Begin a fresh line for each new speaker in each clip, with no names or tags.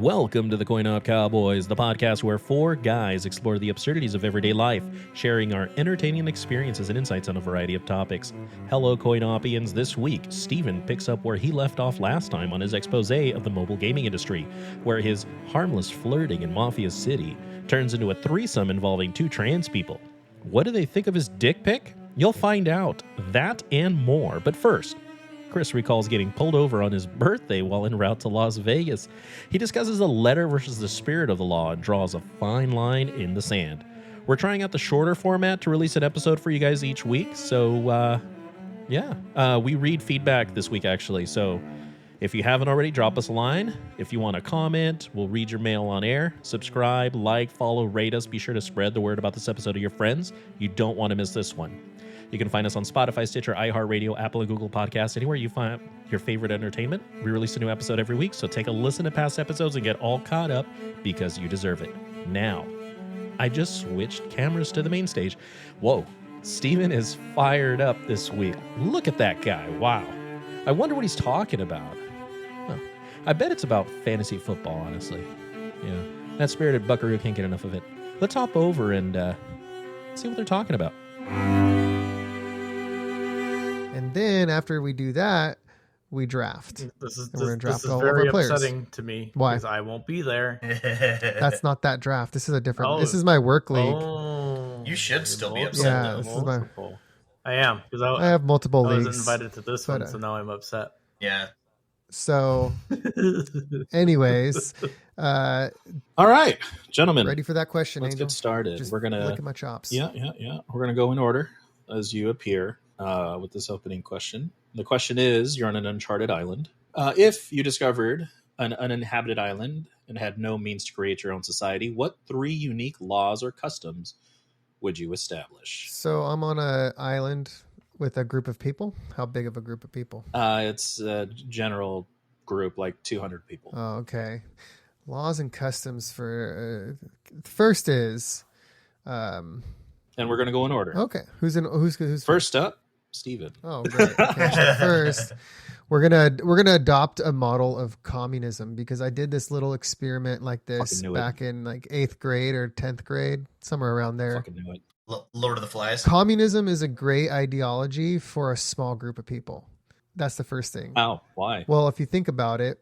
Welcome to the CoinOp Cowboys, the podcast where four guys explore the absurdities of everyday life, sharing our entertaining experiences and insights on a variety of topics. Hello, CoinOp-ians. This week, Steven picks up where he left off last time on his expose of the mobile gaming industry, where his harmless flirting in Mafia City turns into a threesome involving two trans people. What do they think of his dick pic? You'll find out. That and more. But first, Chris recalls getting pulled over on his birthday while en route to Las Vegas. He discusses the letter versus the spirit of the law and draws a fine line in the sand. We're trying out the shorter format to release an episode for you guys each week. So, we read feedback this week, actually. So if you haven't already, drop us a line. If you want to comment, we'll read your mail on air. Subscribe, like, follow, rate us. Be sure to spread the word about this episode to your friends. You don't want to miss this one. You can find us on Spotify, Stitcher, iHeart Radio, Apple, and Google Podcasts, anywhere you find your favorite entertainment. We release a new episode every week, so take a listen to past episodes and get all caught up because you deserve it. Now, I just switched cameras to the main stage. Whoa, Steven is fired up this week. Look at that guy. Wow. I wonder what he's talking about. Huh. I bet it's about fantasy football, honestly. Yeah, that spirited buckaroo can't get enough of it. Let's hop over and see what they're talking about.
And then after we do that, we draft.
This is
all
very
of our
upsetting to me.
Why?
Because I won't be there.
That's not that draft. This is a different.
Oh.
This is my work league.
Oh,
You should still be upset.
Yeah,
though.
this is my.
I am because
I have multiple
I
leagues.
was invited to this
but,
one, so now I'm upset.
Yeah.
So, anyways,
All right, gentlemen.
ready for that question?
Let's
Angel?
get started.
Just
We're gonna
look at my chops.
Yeah. We're gonna go in order as you appear with this opening question. The question is: you're on an uncharted island. If you discovered an uninhabited island and had no means to create your own society, what three unique laws or customs would you establish?
So I'm on an island with a group of people. How big of a group of people?
It's a general group, like 200 people.
Oh, okay. Laws and customs for first is,
And we're gonna go in order.
okay. Who's
First up, Steven.
Oh, great. Okay. So first, we're gonna adopt a model of communism because I did this little experiment like this
Fucking knew it.
back in like 8th grade or 10th grade, somewhere around there.
Fucking knew it.
Lord of the Flies.
Communism is a great ideology for a small group of people. That's the first thing.
Wow, why?
Well, if you think about it,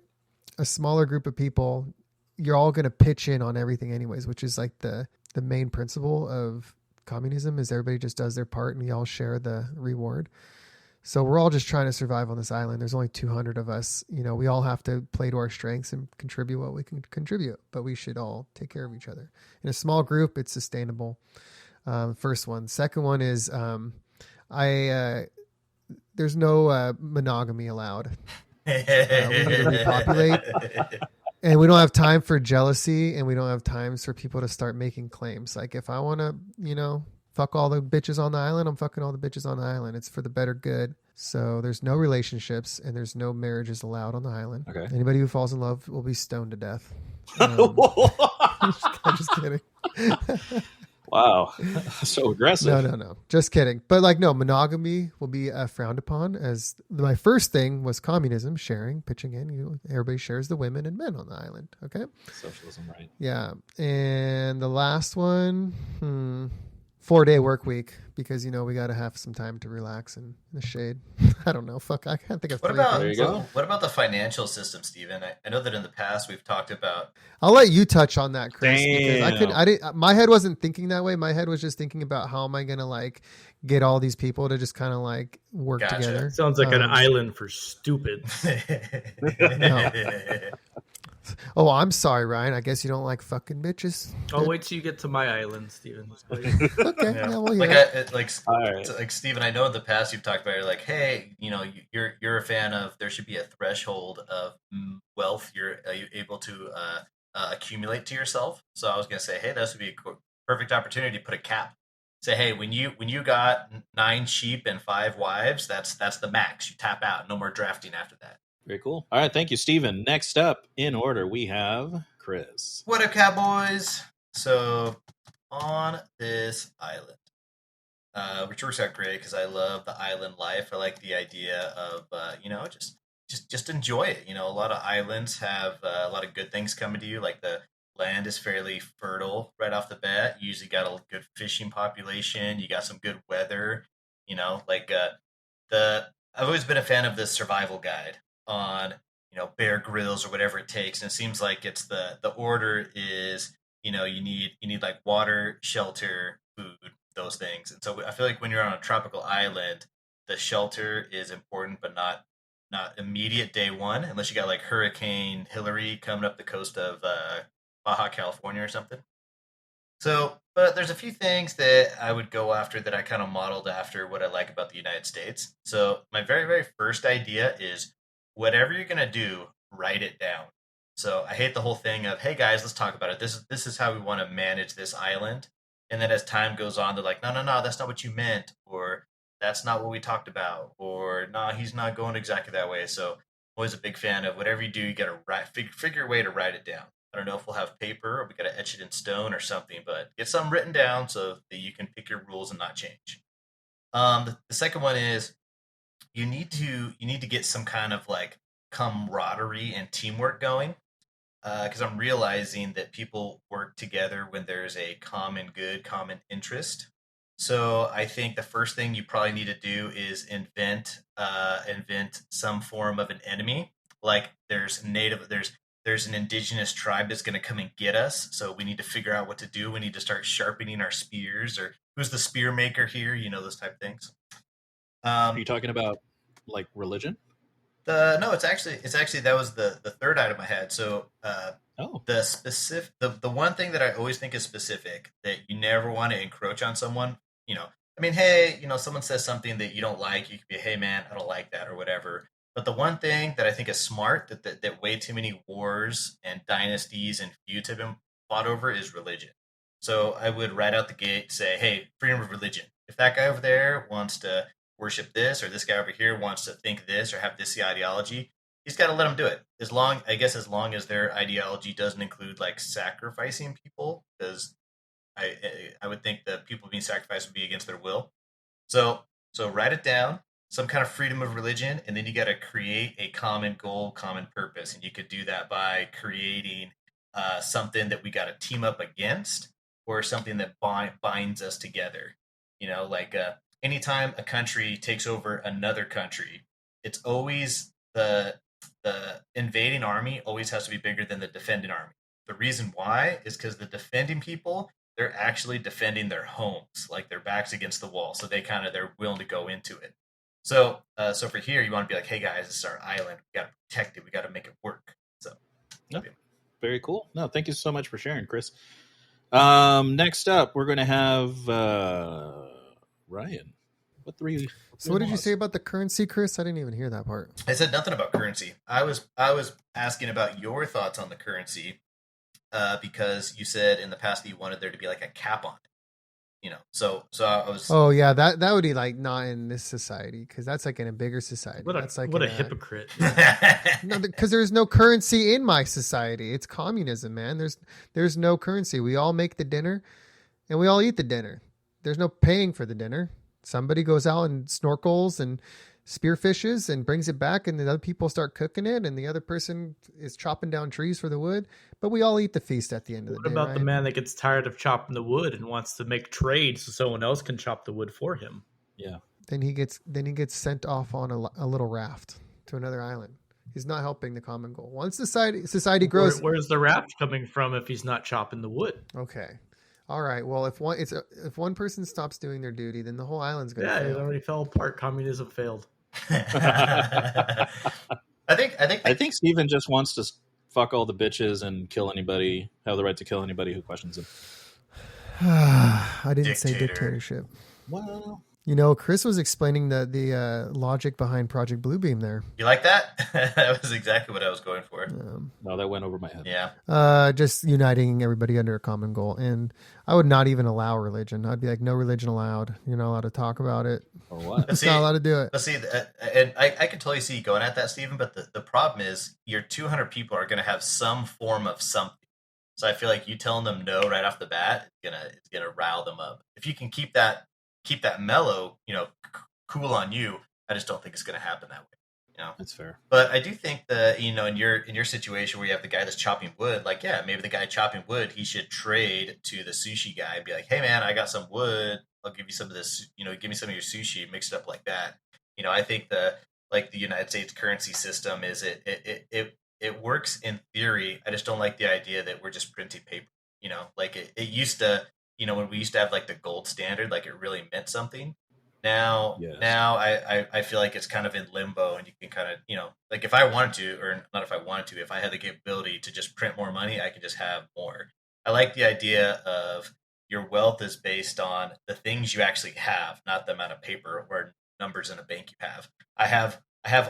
a smaller group of people, you're all going to pitch in on everything anyways, which is like the main principle of communism is everybody just does their part and we all share the reward. So we're all just trying to survive on this island. There's only 200 of us. You know, we all have to play to our strengths and contribute what we can contribute, but we should all take care of each other. In a small group, it's sustainable. First one. Second one is there's no monogamy allowed. We need to repopulate. And we don't have time for jealousy, and we don't have times for people to start making claims. Like if I want to, fuck all the bitches on the island, I'm fucking all the bitches on the island. It's for the better good. So there's no relationships and there's no marriages allowed on the island.
Okay.
Anybody who falls in love will be stoned to death. I'm just kidding.
Wow, so aggressive.
No. Just kidding. But no, monogamy will be frowned upon. As my first thing was communism, sharing, pitching in. Everybody shares the women and men on the island. Okay.
Socialism, right?
Yeah. And the last one, 4-day work week because, we got to have some time to relax in the shade. I don't know. Fuck. I can't think of
What
three
about
things.
what about the financial system, Steven? I know that in the past we've talked about.
I'll let you touch on that, Chris.
Damn.
Because I didn't. My head wasn't thinking that way. My head was just thinking about how am I gonna get all these people to just kind of work
Gotcha.
together.
Sounds like an island for stupid.
No. Oh, I'm sorry, Ryan. I guess you don't like fucking bitches.
I'll wait till you get to my island, Steven.
Okay. Yeah. Well,
Like,
yeah.
All
right.
like Steven, I know in the past you've talked about you're like, hey, you're a fan of there should be a threshold of wealth you're able to accumulate to yourself. So I was gonna say, hey, this would be a perfect opportunity to put a cap. Say, hey, when you got 9 sheep and 5 wives, that's the max. You tap out. No more drafting after that.
Very cool. All right, thank you, Steven. Next up in order, we have Chris.
What up, cowboys? So on this island, which works out great because I love the island life. I like the idea of just just enjoy it. You know, a lot of islands have a lot of good things coming to you. Like the land is fairly fertile right off the bat. You usually got a good fishing population. You got some good weather. You know, like the I've always been a fan of the survival guide on Bear Grylls or whatever it takes, and it seems like it's the order is you need like water, shelter, food, those things. And so I feel like when you're on a tropical island, the shelter is important, but not immediate day one, unless you got like Hurricane Hillary coming up the coast of Baja California or something. So, but there's a few things that I would go after that I kind of modeled after what I like about the United States. So, my very, very first idea is whatever you're going to do, write it down. So, I hate the whole thing of, hey guys, let's talk about it. This is how we want to manage this island. And then as time goes on, they're like, no, no, no, that's not what you meant. Or that's not what we talked about. Or, no, he's not going exactly that way. So, I'm always a big fan of whatever you do, you got to figure a way to write it down. I don't know if we'll have paper or we got to etch it in stone or something, but get something written down so that you can pick your rules and not change. The second one is you need to get some kind of like camaraderie and teamwork going, because I'm realizing that people work together when there's a common good, common interest. So I think the first thing you probably need to do is invent some form of an enemy. Like there's an indigenous tribe that's going to come and get us. So we need to figure out what to do. We need to start sharpening our spears, or who's the spear maker here? Those type of things.
Are you talking about like religion?
No, it's actually that was the third item I had. So the one thing that I always think is specific that you never want to encroach on someone. I mean, hey, someone says something that you don't like, you can be, hey man, I don't like that or whatever. But the one thing that I think is smart that way too many wars and dynasties and feuds have been fought over is religion. So I would right out the gate say, hey, freedom of religion. If that guy over there wants to worship this, or this guy over here wants to think this or have this ideology, he's got to let them do it. As long as their ideology doesn't include like sacrificing people, because I would think that people being sacrificed would be against their will. So write it down, some kind of freedom of religion, and then you got to create a common goal, common purpose, and you could do that by creating something that we got to team up against, or something that binds us together. Like anytime a country takes over another country, it's always the invading army always has to be bigger than the defending army. The reason why is because the defending people, they're actually defending their homes, like their backs against the wall, so they're willing to go into it. So for here, you want to be like, hey guys, this is our island. We got to protect it. We got to make it work. So,
yeah. Very cool. No, thank you so much for sharing, Chris. Next up, we're going to have Ryan.
So what did you say about the currency, Chris? I didn't even hear that part.
I said nothing about currency. I was asking about your thoughts on the currency, because you said in the past that you wanted there to be like a cap on it. So I was.
Oh yeah, that would be like not in this society, because that's like in a bigger society.
What a hypocrite!
No, because there's no currency in my society. It's communism, man. There's no currency. We all make the dinner, and we all eat the dinner. There's no paying for the dinner. Somebody goes out and snorkels and spearfishes and brings it back, and the other people start cooking it, and the other person is chopping down trees for the wood. But we all eat the feast at the end of the day.
What about the man that gets tired of chopping the wood and wants to make trade so someone else can chop the wood for him?
Yeah.
Then he gets sent off on a little raft to another island. He's not helping the common goal. Once society grows,
where's the raft coming from if he's not chopping the wood?
Okay. All right. Well, if one person stops doing their duty, then the whole island's going to fail.
Yeah, it already fell apart. Communism failed.
I
think Steven just wants to fuck all the bitches and kill anybody, have the right to kill anybody who questions him.
I didn't say dictatorship.
Well,
Chris was explaining the logic behind Project Bluebeam there.
You like that? That was exactly what I was going for.
No, that went over my head.
Yeah.
Just uniting everybody under a common goal. And I would not even allow religion. I'd be like, no religion allowed. You're not allowed to talk about it.
Or what?
It's not allowed to do it.
But see, and I can totally see you going at that, Stephen, but the problem is your 200 people are going to have some form of something. So I feel like you telling them no right off the bat, it's gonna rile them up. If you can keep that mellow, cool on you, I just don't think it's going to happen that way.
That's fair.
But I do think that, in your situation where you have the guy that's chopping wood, like, yeah, maybe the guy chopping wood, he should trade to the sushi guy and be like, hey man, I got some wood. I'll give you some of this, give me some of your sushi, mix it up like that. I think the United States currency system is it works in theory. I just don't like the idea that we're just printing paper. Like it used to, when we used to have like the gold standard, like it really meant something. Now,
Yes.
I feel like it's kind of in limbo, and you can kind of, like if I wanted to, or not if I wanted to, if I had the capability to just print more money, I could just have more. I like the idea of your wealth is based on the things you actually have, not the amount of paper or numbers in a bank you have. I have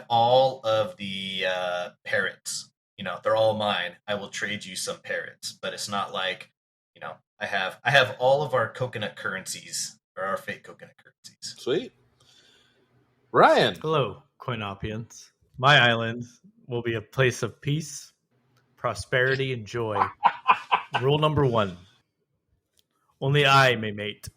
all of the parrots. They're all mine. I will trade you some parrots, but it's not like, I have all of our coconut currencies. Or our fake coconut currencies.
Sweet. Ryan.
Hello, CoinOp-ians. My island will be a place of peace, prosperity, and joy. Rule number 1. Only I may mate.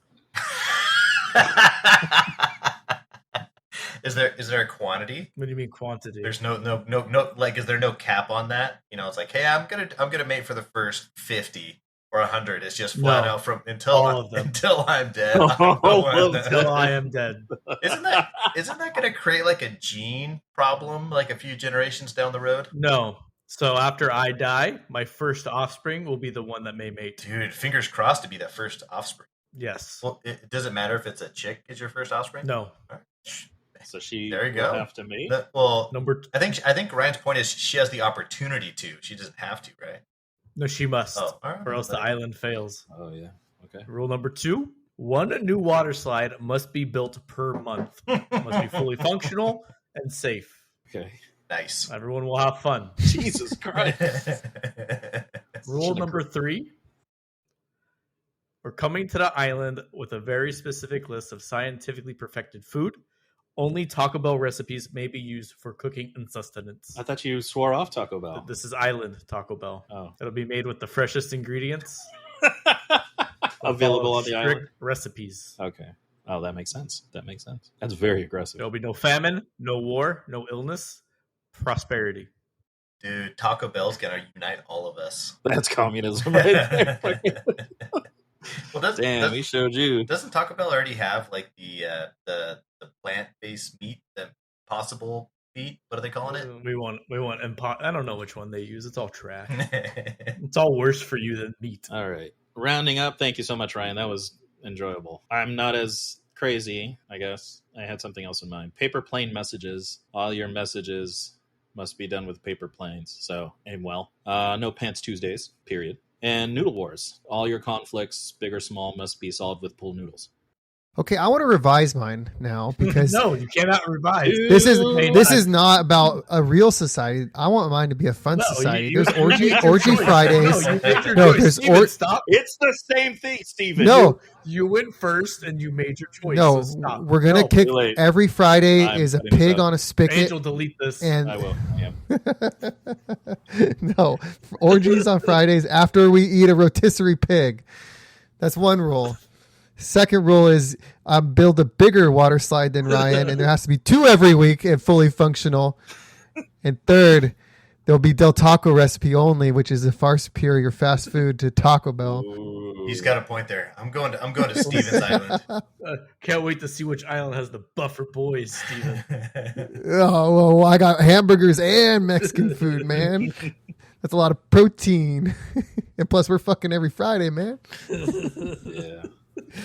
Is there a quantity?
What do you mean quantity?
There's no like, is there no cap on that? It's like, hey, I'm gonna mate for the first 50 or 100. It's just flat out from until I'm dead.
Until I am dead.
Isn't that gonna create like a gene problem like a few generations down the road?
No. So after I die, my first offspring will be the one that may mate.
Dude, fingers crossed to be that first offspring.
Yes.
Well, it doesn't matter if it's a chick is your first offspring?
No.
All right.
So she
there you
will
go.
have to mate?
I think Ryan's point is she has the opportunity to. She doesn't have to, right?
No, she must.
Oh, all right.
Or else the island fails.
Oh, yeah. Okay.
Rule number 2. 1 new water slide must be built per month. Must be fully functional and safe.
Okay.
Nice.
Everyone will have fun.
Jesus Christ.
Rule number 3. We're coming to the island with a very specific list of scientifically perfected food. Only Taco Bell recipes may be used for cooking and sustenance.
I thought you swore off Taco Bell.
This is Island Taco Bell.
Oh.
It'll be made with the freshest ingredients.
Available on the island?
Recipes.
Okay. Oh, that makes sense. That's very aggressive.
There'll be no famine, no war, no illness, prosperity.
Dude, Taco Bell's gonna unite all of us.
That's communism right there.
Well,
he showed you.
Doesn't Taco Bell already have like the plant-based meat, the Impossible meat? What are they calling it?
We want I don't know which one they use. It's all trash. It's all worse for you than meat.
All right. Rounding up, thank you so much, Ryan. That was enjoyable. I'm not as crazy, I guess. I had something else in mind. Paper plane messages. All your messages must be done with paper planes. So, aim well. No Pants Tuesdays, period. And Noodle Wars. All your conflicts, big or small, must be solved with pool noodles.
Okay, I want to revise mine now because
no, you cannot revise.
This is not about a real society. I want mine to be a fun society. There's orgy Fridays.
Stop.
It's the same thing, Steven.
No,
you went first and you made your choice.
No,
so stop.
We're gonna kick every Friday is a pig on a spigot.
Angel, delete this.
And
I will. Yeah.
No, orgies on Fridays after we eat a rotisserie pig. That's one rule. Second rule is build a bigger water slide than Ryan, and there has to be 2 every week and fully functional. And third, there'll be Del Taco recipe only, which is a far superior fast food to Taco Bell.
Ooh.
He's got a point there. I'm going to Steven's Island.
Can't wait to see which island has the buffer boys, Steven.
Oh, well, I got hamburgers and Mexican food, man. That's a lot of protein. And plus, we're fucking every Friday, man.
Yeah.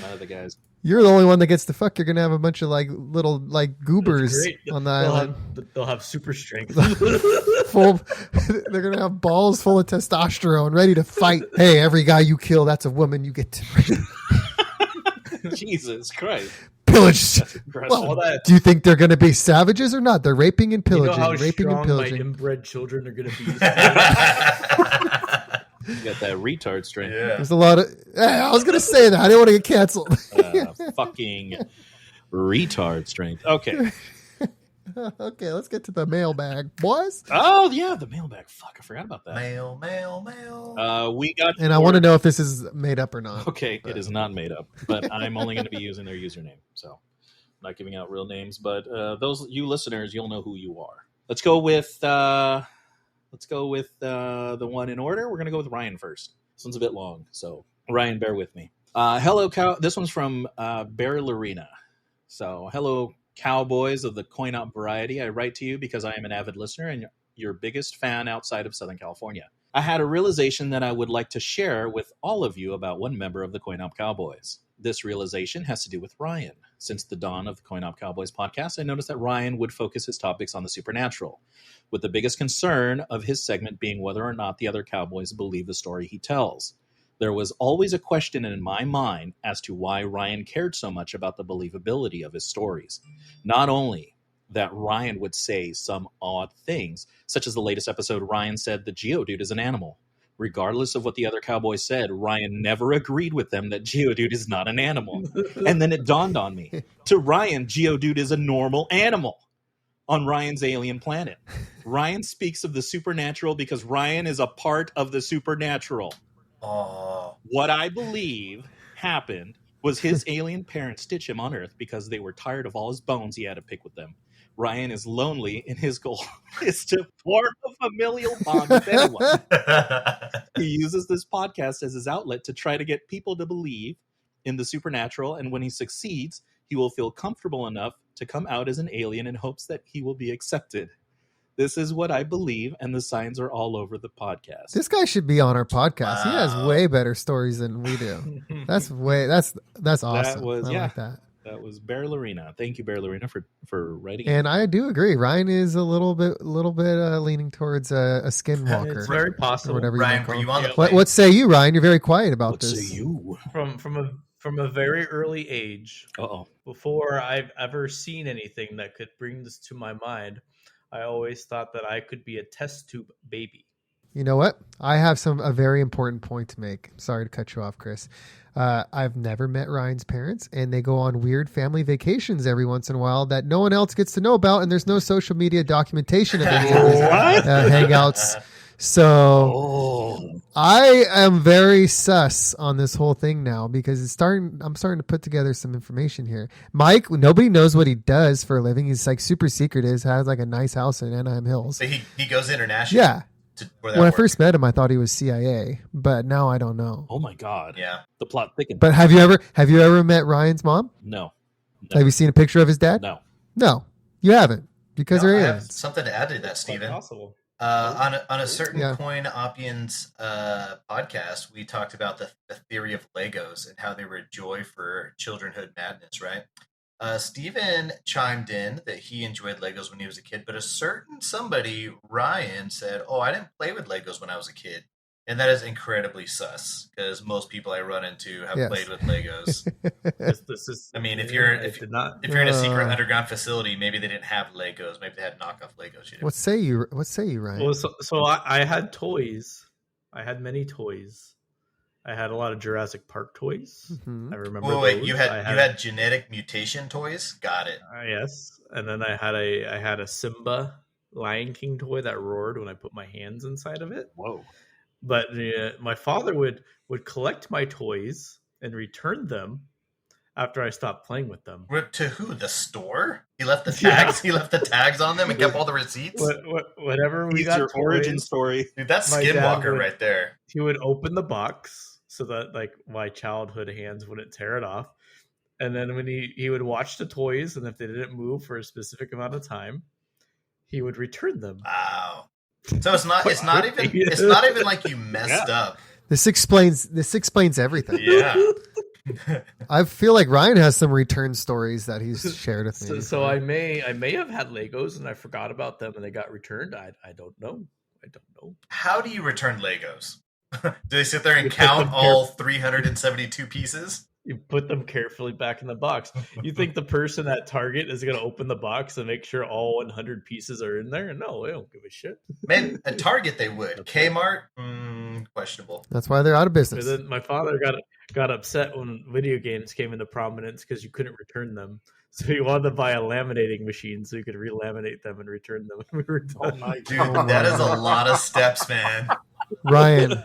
None of the guys.
You're the only one that gets to fuck. You're gonna have a bunch of like little like goobers on the island.
They'll have super strength.
They're gonna have balls full of testosterone, ready to fight. Hey, every guy you kill, that's a woman you get to
Jesus Christ.
pillage.
Well,
do you think they're gonna be savages or not? They're raping and pillaging.
You know how
raping
strong
and pillaging.
my inbred children are gonna be.
You got that retard strength.
Yeah.
There's a lot of. I was gonna say that. I didn't want to get canceled.
Fucking retard strength. Okay.
Okay, let's get to the mailbag, boys.
Oh yeah, the mailbag. Fuck, I forgot about that.
Mail.
We got.
And I want to know if this is made up or not.
Okay, it is not made up, but I'm only going to be using their username, so I'm not giving out real names. But those you listeners, you'll know who you are. Let's go with the one in order. We're going to go with Ryan first. This one's a bit long, so Ryan, bear with me. Hello, cow. This one's from Bear Lorena. So, hello, cowboys of the CoinOp variety. I write to you because I am an avid listener and your biggest fan outside of Southern California. I had a realization that I would like to share with all of you about one member of the CoinOp Cowboys. This realization has to do with Ryan. Since the dawn of the CoinOp Cowboys podcast, I noticed that Ryan would focus his topics on the supernatural, with the biggest concern of his segment being whether or not the other cowboys believe the story he tells. There was always a question in my mind as to why Ryan cared so much about the believability of his stories. Not only that Ryan would say some odd things, such as the latest episode, Ryan said the Geodude is an animal. Regardless of what the other cowboys said, Ryan never agreed with them that Geodude is not an animal. And then it dawned on me. To Ryan, Geodude is a normal animal on Ryan's alien planet. Ryan speaks of the supernatural because Ryan is a part of the supernatural.
Oh.
What I believe happened was his alien parents stitched him on Earth because they were tired of all his bones he had to pick with them. Ryan is lonely, and his goal is to form a familial bond with anyone. He uses this podcast as his outlet to try to get people to believe in the supernatural, and when he succeeds, he will feel comfortable enough to come out as an alien in hopes that he will be accepted. This is what I believe, and the signs are all over the podcast.
This guy should be on our podcast. He has way better stories than we do. That's awesome.
That was,
I like that.
That was Bear Lorena. Thank you, Bear Lorena, for writing.
And I do agree. Ryan is a little bit leaning towards a skinwalker.
It's very possible.
Whatever
Ryan, were you on the
what say you, Ryan? You're very quiet about this.
What say you?
From a very early age,
Uh-oh.
before I've ever seen anything that could bring this to my mind, I always thought that I could be a test tube baby.
You know what? I have a very important point to make. Sorry to cut you off, Chris. I've never met Ryan's parents, and they go on weird family vacations every once in a while that no one else gets to know about, and there's no social media documentation of any of these hangouts. So I am very sus on this whole thing now because I'm starting to put together some information here. Mike, nobody knows what he does for a living. He's like super secretive, has like a nice house in Anaheim Hills.
So he goes international.
Yeah. When I first met him, I thought he was CIA, but now I don't know.
Oh my God.
Yeah.
The plot thickens.
But have you ever met Ryan's mom?
No.
Have you seen a picture of his dad?
No.
No, you haven't because they're
I have
aliens.
something to add to that, Stephen.
Possible.
On a certain CoinOp-ians podcast, we talked about the theory of Legos and how they were a joy for childrenhood madness, right? Stephen chimed in that he enjoyed Legos when he was a kid, but a certain somebody, Ryan, said, "Oh, I didn't play with Legos when I was a kid." And that is incredibly sus because most people I run into have played with Legos.
This is,
I mean, if you're in a secret underground facility, maybe they didn't have Legos. Maybe they had knockoff Legos.
What say you, Ryan?
Well, so I had toys. I had many toys. I had a lot of Jurassic Park toys.
Mm-hmm.
I remember.
Oh, wait, you had genetic mutation toys? Got it.
Yes, and then I had a Simba Lion King toy that roared when I put my hands inside of it.
Whoa.
But my father would collect my toys and return them after I stopped playing with them.
To who? The store? He left the tags. He left the tags on them and kept all the receipts.
Whatever we got.
Your origin story,
dude. That's Skinwalker right there.
He would open the box so that like my childhood hands wouldn't tear it off, and then when he would watch the toys, and if they didn't move for a specific amount of time, he would return them.
Wow. So it's not even like you messed up.
This explains everything.
Yeah.
I feel like Ryan has some return stories that he's shared with me.
So I may have had Legos and I forgot about them and they got returned. I don't know.
How do you return Legos? Do they sit there and count all 372 pieces?
You put them carefully back in the box. You think the person at Target is going to open the box and make sure all 100 pieces are in there? No, they don't give a shit.
Man, at Target they would. Kmart, questionable.
That's why they're out of business.
But then my father got upset when video games came into prominence because you couldn't return them. So he wanted to buy a laminating machine so you could relaminate them and return them.
Oh my
dude, that is a lot of steps, man.
Ryan,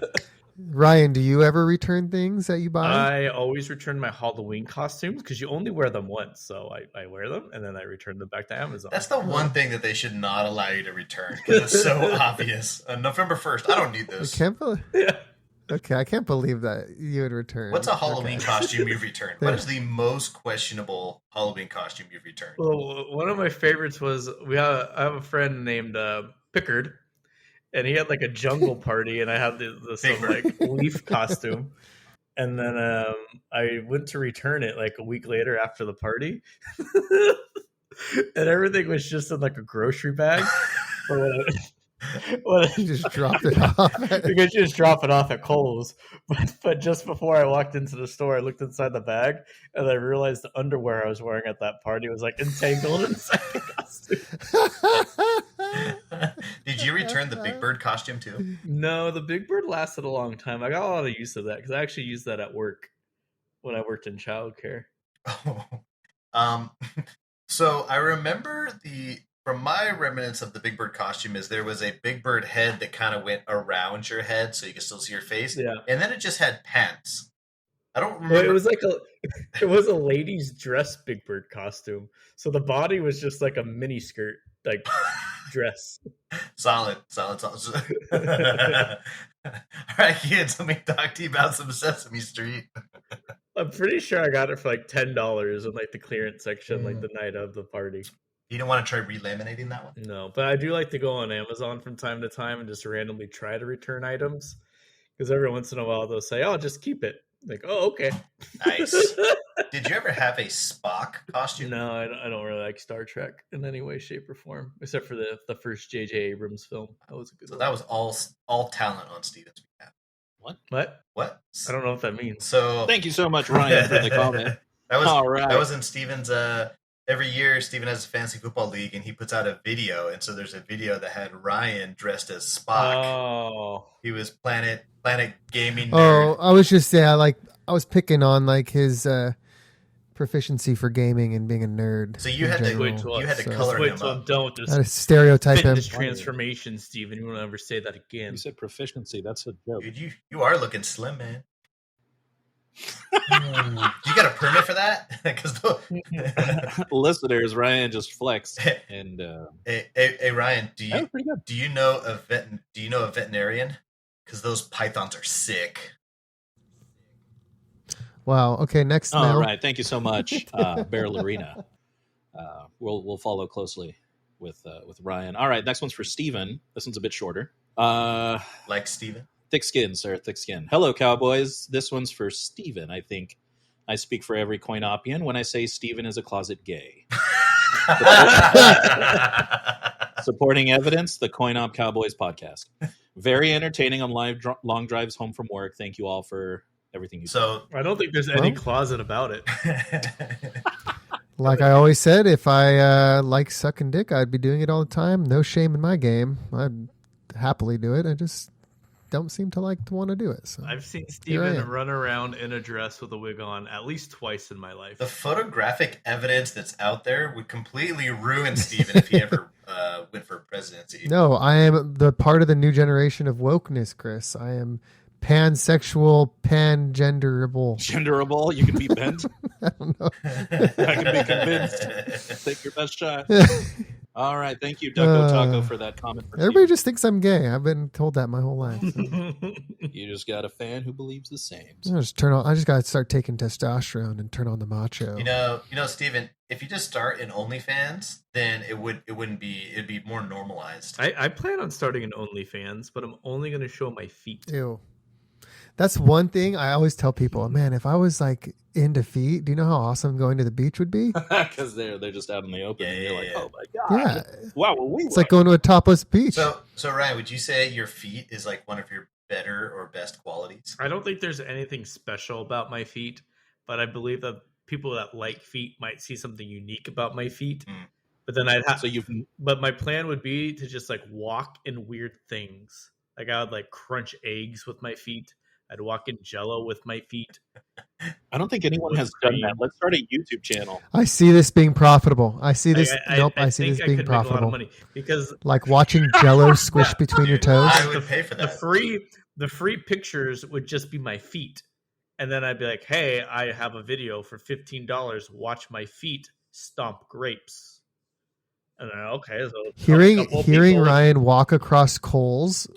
Ryan, do you ever return things that you buy?
I always return my Halloween costumes because you only wear them once. So I wear them and then I return them back to Amazon.
That's the one thing that they should not allow you to return because it's so obvious. November 1st, I don't need
I
this.
can't believe.
Yeah.
Okay, I can't believe that you would return.
What's a Halloween
Okay.
costume you've returned? What is the most questionable Halloween costume you've returned?
Well, one of my favorites was I have a friend named Pickard, and he had like a jungle party, and I had some
Pickard.
like leaf costume, and then I went to return it like a week later after the party, and everything was just in like a grocery bag.
You just dropped it off.
You could just drop it off at Kohl's. But just before I walked into the store, I looked inside the bag and I realized the underwear I was wearing at that party was like entangled inside the costume.
Did you return the Big Bird costume too?
No, the Big Bird lasted a long time. I got a lot of use of that because I actually used that at work when I worked in childcare.
So I remember from my remnants of the Big Bird costume is there was a Big Bird head that kind of went around your head so you could still see your face.
Yeah.
And then it just had pants. I don't remember.
Well, it was a lady's dress Big Bird costume. So the body was just like a mini skirt, like dress.
Solid. All right, kids, let me talk to you about some Sesame Street.
I'm pretty sure I got it for like $10 in like the clearance section, like the night of the party.
You don't want to try relaminating that one?
No, but I do like to go on Amazon from time to time and just randomly try to return items because every once in a while they'll say, "Oh, just keep it." Like, oh, okay,
Nice. Did you ever have a Spock costume?
No, I don't really like Star Trek in any way, shape, or form, except for the first J.J. Abrams film. That was a good
So
one.
that was all talent on Steven's behalf.
What? I don't know what that means.
So
Thank you so much, Ryan, for the comment.
That was
All right.
That was in Steven's. Every year, Steven has a fantasy football league, and he puts out a video. And so there's a video that had Ryan dressed as Spock.
Oh,
He was Planet Gaming
Oh,
Nerd.
I was just I was picking on like his proficiency for gaming and being a nerd.
So you
in
had to
general.
color
wait
him
till I'm
up.
done with this
I had to stereotype him.
fitness transformation, Steven. You won't ever say that again.
You said proficiency. That's a joke.
Dude, you are looking slim, man. You got a permit for that? Because
Listeners, Ryan just flexed, and
hey, Ryan,
that was pretty good.
do you know a veterinarian? Because those pythons are sick.
Wow. Okay, next
All
mail.
right, thank you so much, Barrel Arena. We'll follow closely with Ryan. All right, next one's for Steven. This one's a bit shorter.
Like Steven.
Thick skin, sir. Thick skin. Hello, Cowboys. This one's for Steven. I think I speak for every CoinOp-ian when I say Steven is a closet gay. Supporting evidence, the CoinOp Cowboys podcast. Very entertaining on long drives home from work. Thank you all for everything you do.
So
I don't think there's any closet about it.
Like I always said, if I like sucking dick, I'd be doing it all the time. No shame in my game. I'd happily do it. I just don't seem to want to do it. So
I've seen
Here I
Steven
am.
run around in a dress with a wig on at least twice in my life.
the photographic evidence that's out there would completely ruin Steven if he ever went for presidency.
No, I am the part of the new generation of wokeness, Chris. I am pansexual, pangenderable.
Genderable, you can be bent.
I don't know.
I can be convinced. Take your best shot. All right, thank you, Ducko Taco, for that comment. For
Everybody
Steven.
just thinks I'm gay. I've been told that my whole life. So.
You just got a fan who believes the same.
I just got to start taking testosterone and turn on the macho.
You know, Steven, if you just start in OnlyFans, then it'd be more normalized.
I plan on starting an OnlyFans, but I'm only going to show my feet.
Ew. That's one thing I always tell people. Man, if I was like into feet, do you know how awesome going to the beach would be?
Because they're just out in the open, and you're like,
Yeah.
oh my god,
Yeah.
wow, well, we
It's like going to a topless beach.
So Ryan, would you say your feet is like one of your better or best qualities?
I don't think there's anything special about my feet, but I believe that people that like feet might see something unique about my feet.
Mm.
But then
But
my plan would be to just like walk in weird things. Like I would like crunch eggs with my feet. I'd walk in Jello with my feet.
I don't think anyone
With
has done
cream.
that. Let's start a YouTube channel.
I see this being profitable. I see this. I see
think
this
I
being
could make a lot of
profitable.
money because
Like watching Jello squish between your
Dude,
toes.
I would pay for that.
the free pictures would just be my feet, and then I'd be like, "Hey, I have a video for $15. Watch my feet stomp grapes." And then okay, so
Hearing
people,
Ryan walk across coals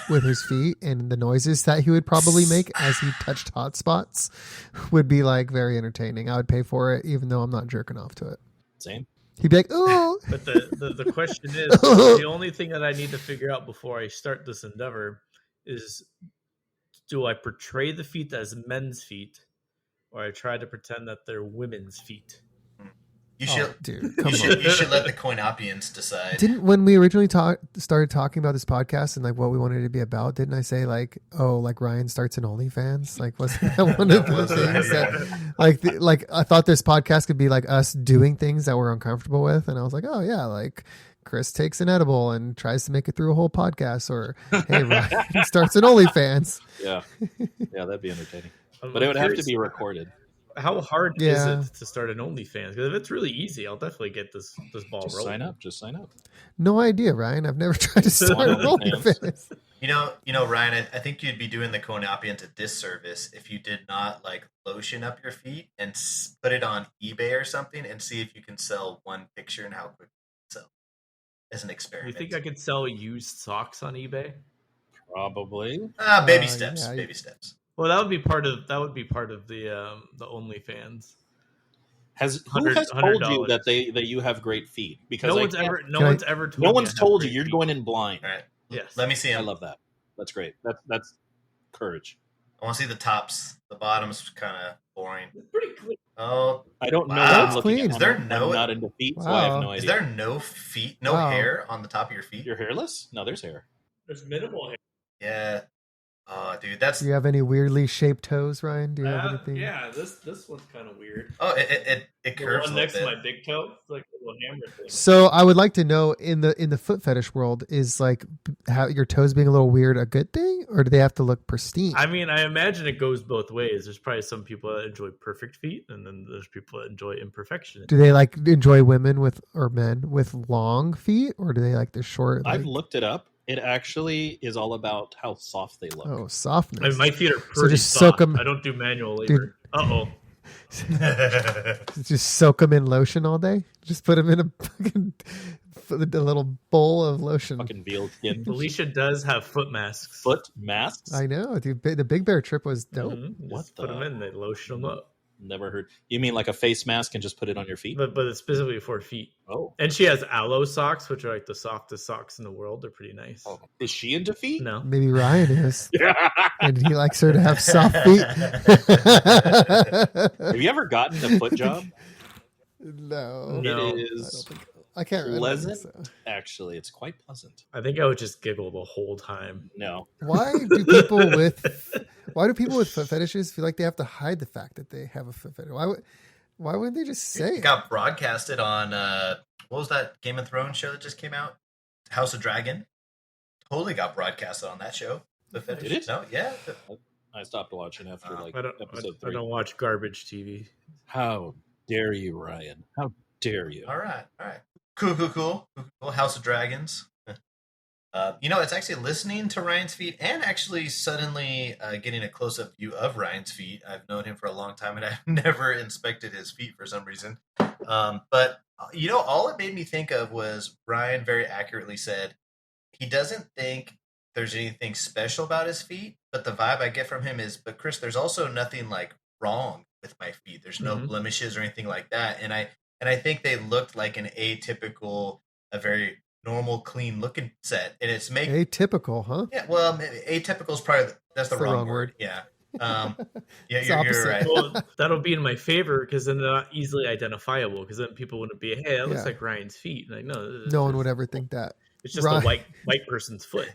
with his feet and the noises that he would probably make as he touched hot spots would be like very entertaining. I would pay for it, even though I'm not jerking off to it.
Same.
He'd be like, "Oh."
But the question is, the only thing that I need to figure out before I start this endeavor is, do I portray the feet as men's feet, or I try to pretend that they're women's feet?
You should,
Oh, dude, come on.
you should let the CoinOp-ians decide.
Didn't when we originally started talking about this podcast and like what we wanted it to be about? Didn't I say like, oh, like Ryan starts an OnlyFans? Like, wasn't that one of the things that like I thought this podcast could be like us doing things that we're uncomfortable with, and I was like, oh yeah, like Chris takes an edible and tries to make it through a whole podcast, or hey, Ryan starts an OnlyFans.
Yeah, that'd be entertaining, but it would have to be recorded.
How hard is it to start an OnlyFans? Because if it's really easy, I'll definitely get this ball rolling.
Just sign up.
No idea, Ryan. I've never tried to start an OnlyFans.
You know, Ryan. I think you'd be doing the CoinOp-ians a disservice if you did not like lotion up your feet and put it on eBay or something and see if you can sell one picture and how quick you can sell as an experiment.
You think I could sell used socks on eBay?
Probably.
Baby steps.
Yeah,
baby steps.
Well, that would be part of the OnlyFans.
Who has told you that you have great feet? Because
no one's ever told.
No one's told you.
feet.
You're going in blind.
All right.
Yes.
Let me see
I
them.
love that. That's great. That's courage.
I want to see the tops. The bottom's kind of boring.
It's pretty clean.
Oh,
I don't know.
Wow.
What I'm
That's
looking
clean.
at.
Is there
I'm
no-
not into feet, so I have no
Wow.
idea.
is there no feet, no
Wow.
hair on the top of your feet?
You're hairless? No, there's hair.
There's minimal hair.
Yeah. Oh, dude, that's.
Do you have any weirdly shaped toes, Ryan? Do you have anything?
Yeah, this one's kind of weird.
Oh, it
The
curves
one
a
next to
little
my
bit.
big toe, it's like a little hammer thing.
So I would like to know in the foot fetish world, is like how your toes being a little weird a good thing, or do they have to look pristine?
I mean, I imagine it goes both ways. There's probably some people that enjoy perfect feet, and then there's people that enjoy imperfection.
Do they like enjoy women or men with long feet, or do they like the short?
I've
Like,
looked it up. It actually is all about how soft they look.
oh, softness.
I mean, my feet are pretty
just
soft.
soak 'em-
I don't do manual labor. Uh-oh.
Just soak them in lotion all day. Just put them in a fucking a little bowl of lotion.
Fucking veal skin.
Felicia does have foot masks.
Foot masks?
I know, dude. The Big Bear trip was dope.
Mhm.
What
Just put
the-
them in, they lotion them up.
Never heard. You mean like a face mask and just put it on your feet?
But it's specifically for feet.
Oh.
And she has aloe socks, which are like the softest socks in the world. They're pretty nice.
Oh. Is she into feet?
No.
Maybe Ryan is,
Yeah.
and he likes her to have soft feet.
Have you ever gotten a foot job?
No,
No.
It
I
is
don't think. I can't remember.
pleasant.
So.
Actually, it's quite pleasant.
I think I would just giggle the whole time.
No.
Why do people with foot fetishes feel like they have to hide the fact that they have a foot fetish? Why wouldn't they just say
It
it?
got broadcasted on what was that Game of Thrones show that just came out? House of Dragon. Totally got broadcasted on that show. The fetish.
Did it?
No, yeah.
I stopped watching after like
I don't
episode
I
3.
don't watch garbage TV.
How dare you, Ryan? How dare you?
All right. Cool. House of Dragons. It's actually listening to Ryan's feet and actually suddenly getting a close-up view of Ryan's feet. I've known him for a long time, and I've never inspected his feet for some reason. But all it made me think of was Ryan very accurately said he doesn't think there's anything special about his feet, but the vibe I get from him is, but Chris, there's also nothing like wrong with my feet. There's no blemishes or anything like that. And I think they looked like an atypical, a very normal, clean looking set. And it's
Atypical, huh?
yeah, well, atypical is probably that's the wrong word. Yeah. Yeah,
It's
you're
opposite.
right.
Well, that'll be in my favor because then they're not easily identifiable. Because then people wouldn't be, hey, that looks
Yeah.
like Ryan's feet. Like, no,
No one would ever think that.
It's just
Ryan-
a white person's foot.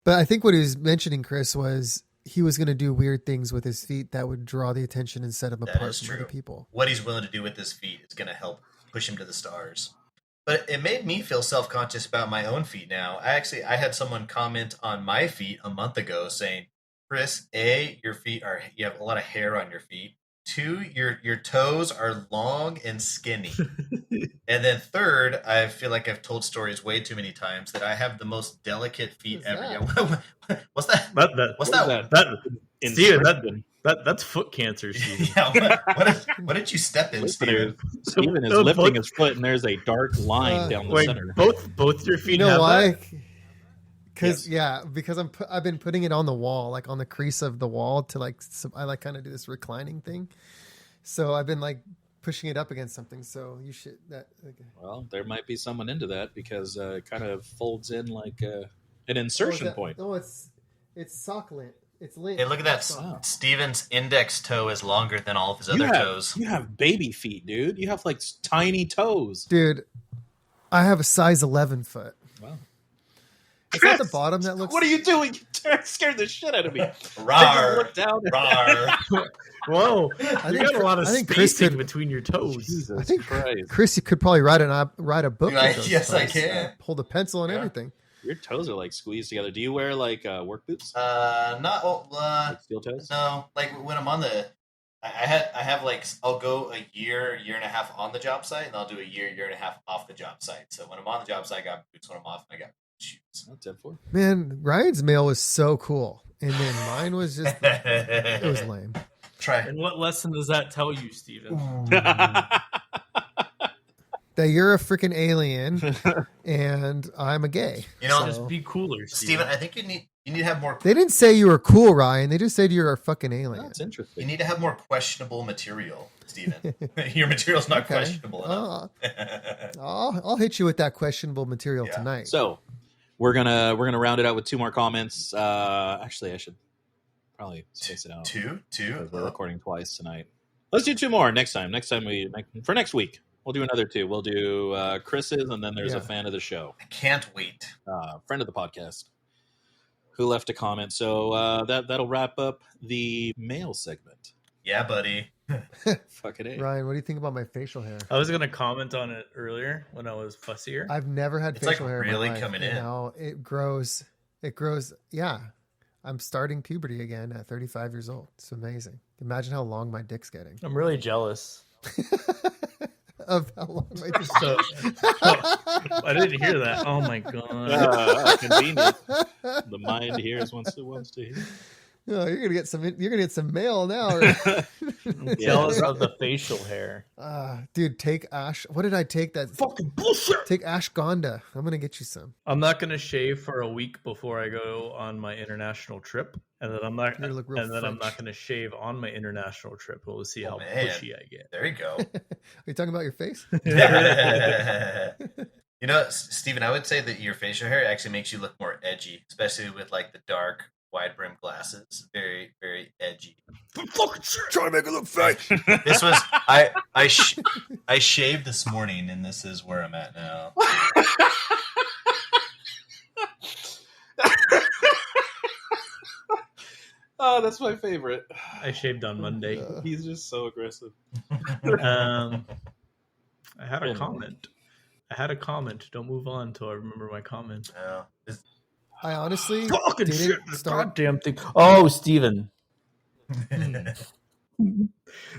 But I think what he was mentioning, Chris, was he was going to do weird things with his feet that would draw the attention and set him
That
apart
is
from
true.
other people.
What he's willing to do with his feet is going to help push him to the stars. But it made me feel self-conscious about my own feet now. I had someone comment on my feet a month ago saying, Chris, your feet you have a lot of hair on your feet. 2, your toes are long and skinny. And then 3rd, I feel like I've told stories way too many times that I have the most delicate feet ever. Yeah, what's that? What's that?
Steven, that's foot cancer, Steven.
Yeah, what did you step in, Steven?
Steven is lifting his foot, and there's a dark line down the center.
Both your feet.
You know
have
why?
that?
Because I've been putting it on the wall, like on the crease of the wall to I like kind of do this reclining thing. So I've been like pushing it up against something. So you should
Well, there might be someone into that because it kind of folds in like an insertion point.
Oh, it's succulent. It's lint.
Hey, look at that. Steven's index toe is longer than all of his other toes.
You have baby feet, dude. You have like tiny toes.
Dude, I have a size 11 foot.
Wow.
Is that the bottom that looks...
What are you doing? You scared the shit out of me.
Rawr.
Look down.
Rawr.
Whoa.
I
you got a lot of spacing between your toes.
Jesus
I think
Christ.
Chris, you could probably write a book.
Yes, I can.
Hold a pencil and everything.
Your toes are like squeezed together. Do you wear like work boots?
Not
like steel toes.
No, like when I'm on the, I have like I'll go a year and a half on the job site, and I'll do a year and a half off the job site. So when I'm on the job site, I got boots. When I'm off, I got shoes.
Not 10-4.
Man, Ryan's mail was so cool, and then mine was just it was lame.
Try.
And what lesson does that tell you, Steven?
That you're a freaking alien and I'm a gay.
You know,
just be cooler,
Steven. I think you need to have more.
They didn't say you were cool, Ryan. They just said you're a fucking alien.
That's interesting.
You need to have more questionable material, Steven. Your material's not questionable enough.
I'll hit you with that questionable material tonight.
So we're gonna round it out with 2 more comments. Actually, I should probably space it out.
Two.
We're recording twice tonight. Let's do 2 more next time. For next week. We'll do another 2. We'll do Chris's, and then there's a fan of the show.
I can't wait.
Friend of the podcast who left a comment. So that'll wrap up the mail segment.
Yeah, buddy.
Fucking A.
Ryan, what do you think about my facial hair?
I was going to comment on it earlier when I was fussier.
I've never had facial hair
really
in my life.
coming in.
Now it grows. It grows. Yeah. I'm starting puberty again at 35 years old. It's amazing. Imagine how long my dick's getting.
I'm really jealous.
Of how long my dick's
I didn't hear that. Oh my god.
Convenient. The mind hears once it wants to hear.
Oh, you're gonna get some mail now. Right?
I'm jealous of the facial hair.
Dude, take Ash. What did I take? That
Fucking bullshit.
Take ashwagandha. I'm gonna get you some.
I'm not gonna shave for a week before I go on my international trip, and then I'm not gonna shave on my international trip. We'll see how pushy I get.
There you go.
Are you talking about your face?
You know, Steven, I would say that your facial hair actually makes you look more edgy, especially with like the dark, wide brim glasses. Very, very edgy.
Trying to make it look fake.
This was I shaved this morning, and this is where I'm at now.
Oh, that's my favorite.
I shaved on Monday.
He's just so aggressive.
I had a comment. Don't move on until I remember my comment.
I honestly
fucking
didn't
shit, this
start.
goddamn thing. Oh, Steven.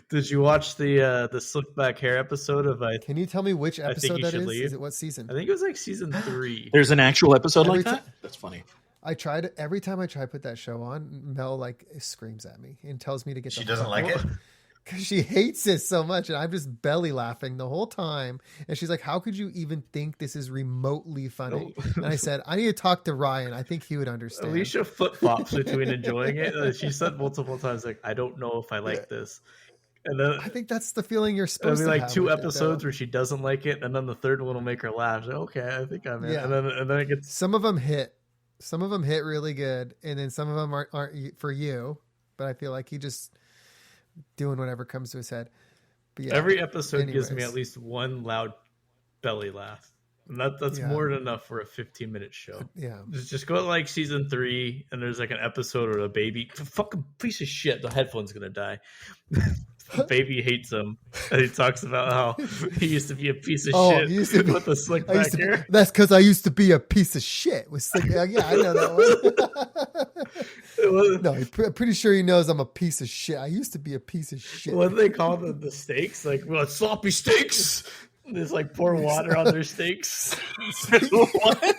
Did you watch the slick back hair episode of
Can you tell me which episode that is?
Leave?
Is it what season?
I think it was like season 3.
There's an actual episode like that? That's funny.
I tried every time I try to put that show on, Mel like screams at me and tells me to get.
She doesn't like it
because she hates it so much, and I'm just belly laughing the whole time. And she's like, "How could you even think this is remotely funny?" No. And I said, "I need to talk to Ryan. I think he would understand."
Alicia flip flops between enjoying it. She said multiple times, like, "I don't know if I like this." And then
I think that's the feeling you're supposed to
have.
Like
2 episodes where she doesn't like it, and then the third one will make her laugh. Like, okay, I think I'm in.
Yeah.
And then it gets.
Some of them hit really good, and then some of them aren't for you. But I feel like he just doing whatever comes to his head. But yeah,
every episode gives me at least one loud belly laugh, and that's more than enough for a 15-minute show.
Yeah,
just go to like season 3, and there's like an episode or a baby fucking piece of shit. The headphone's gonna die. Baby hates him. And he talks about how he used to be a piece of
Oh,
shit
he used to be,
with the slick
I used
back
to be,
hair.
that's because I used to be a piece of shit. With slick, yeah, I know that one. No, I'm pretty sure he knows I'm a piece of shit. I used to be a piece of shit.
What do they call the steaks? Like, well, sloppy steaks. Just like pour water on their steaks.
What?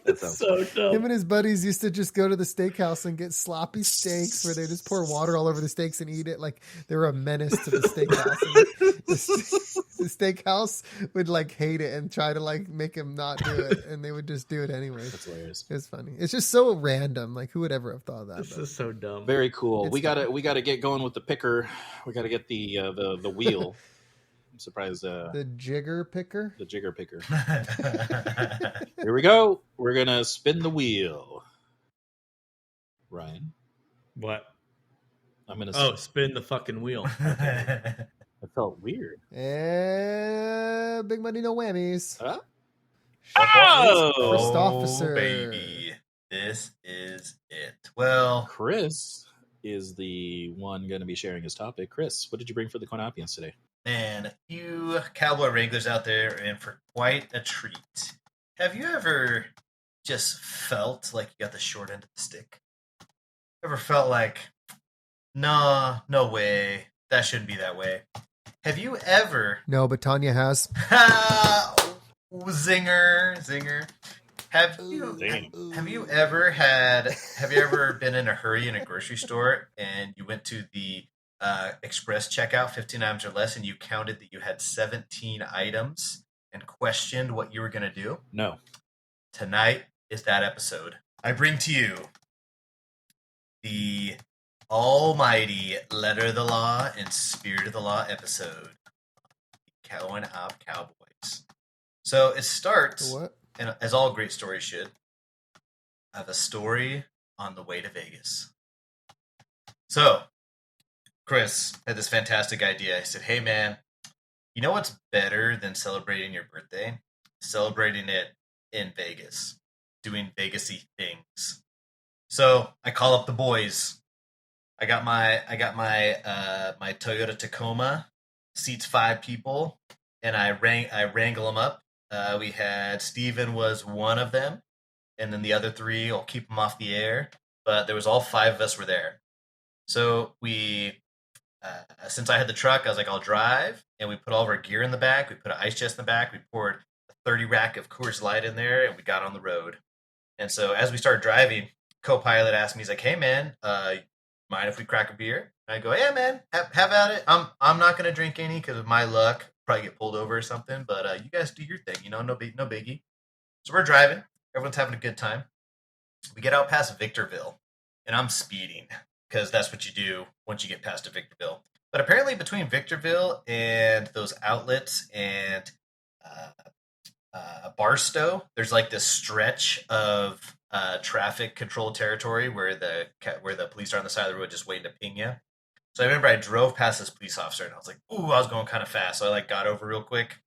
It's so dumb.
Him and his buddies used to just go to the steakhouse and get sloppy steaks where they just pour water all over the steaks and eat it like they were a menace to the steakhouse. The steakhouse would like hate it and try to like make him not do it, and they would just do it anyway.
That's hilarious.
It's funny. It's just so random. Like, who would ever have thought of that?
This is so dumb.
Very cool.
It's
We gotta get going with the picker. We gotta get the wheel. I'm surprised.
The jigger picker.
The jigger picker. Here we go. We're gonna spin the wheel. Ryan,
What?
I'm gonna.
Oh, spin the fucking wheel.
It felt weird.
Big money, no whammies.
Huh?
First
Oh,
officer.
Baby, this is it. Well,
Chris is the one going to be sharing his topic. Chris, what did you bring for the CoinOp-ians today?
man, you cowboy wranglers out there are in for quite a treat. Have you ever just felt like you got the short end of the stick? Ever felt like, nah, no way, that shouldn't be that way? Have you ever...
No, but Tanya has.
Zinger. Have you ever been in a hurry in a grocery store and you went to the express checkout 15 items or less and you counted that you had 17 items and questioned what you were going to do?
No.
Tonight is that episode. I bring to you the almighty letter of the law and spirit of the law episode. CoinOp Cowboys. So it starts,
What?
and as all great stories should, I have a story on the way to Vegas. So, Chris had this fantastic idea. He said, hey man, you know what's better than celebrating your birthday? Celebrating it in Vegas. Doing Vegas-y things. So, I call up the boys. I got my my Toyota Tacoma, seats 5 people, and I wrangle them up. We had Steven was one of them, and then the other 3, I'll keep them off the air. But there was all 5 of us were there. So we, since I had the truck, I was like, I'll drive. And we put all of our gear in the back. We put an ice chest in the back. We poured a 30 rack of Coors Light in there, and we got on the road. And so as we started driving, co-pilot asked me, he's like, hey man, mind if we crack a beer? And I go, yeah man, have at it. I'm not going to drink any because of my luck. Probably get pulled over or something, but you guys do your thing, no biggie. So we're driving, everyone's having a good time. We get out past Victorville, and I'm speeding because that's what you do once you get past a Victorville. But apparently, between Victorville and those outlets and Barstow, there's like this stretch of traffic control territory where the police are on the side of the road just waiting to ping you. So I remember I drove past this police officer, and I was like, ooh, I was going kind of fast. So I like got over real quick,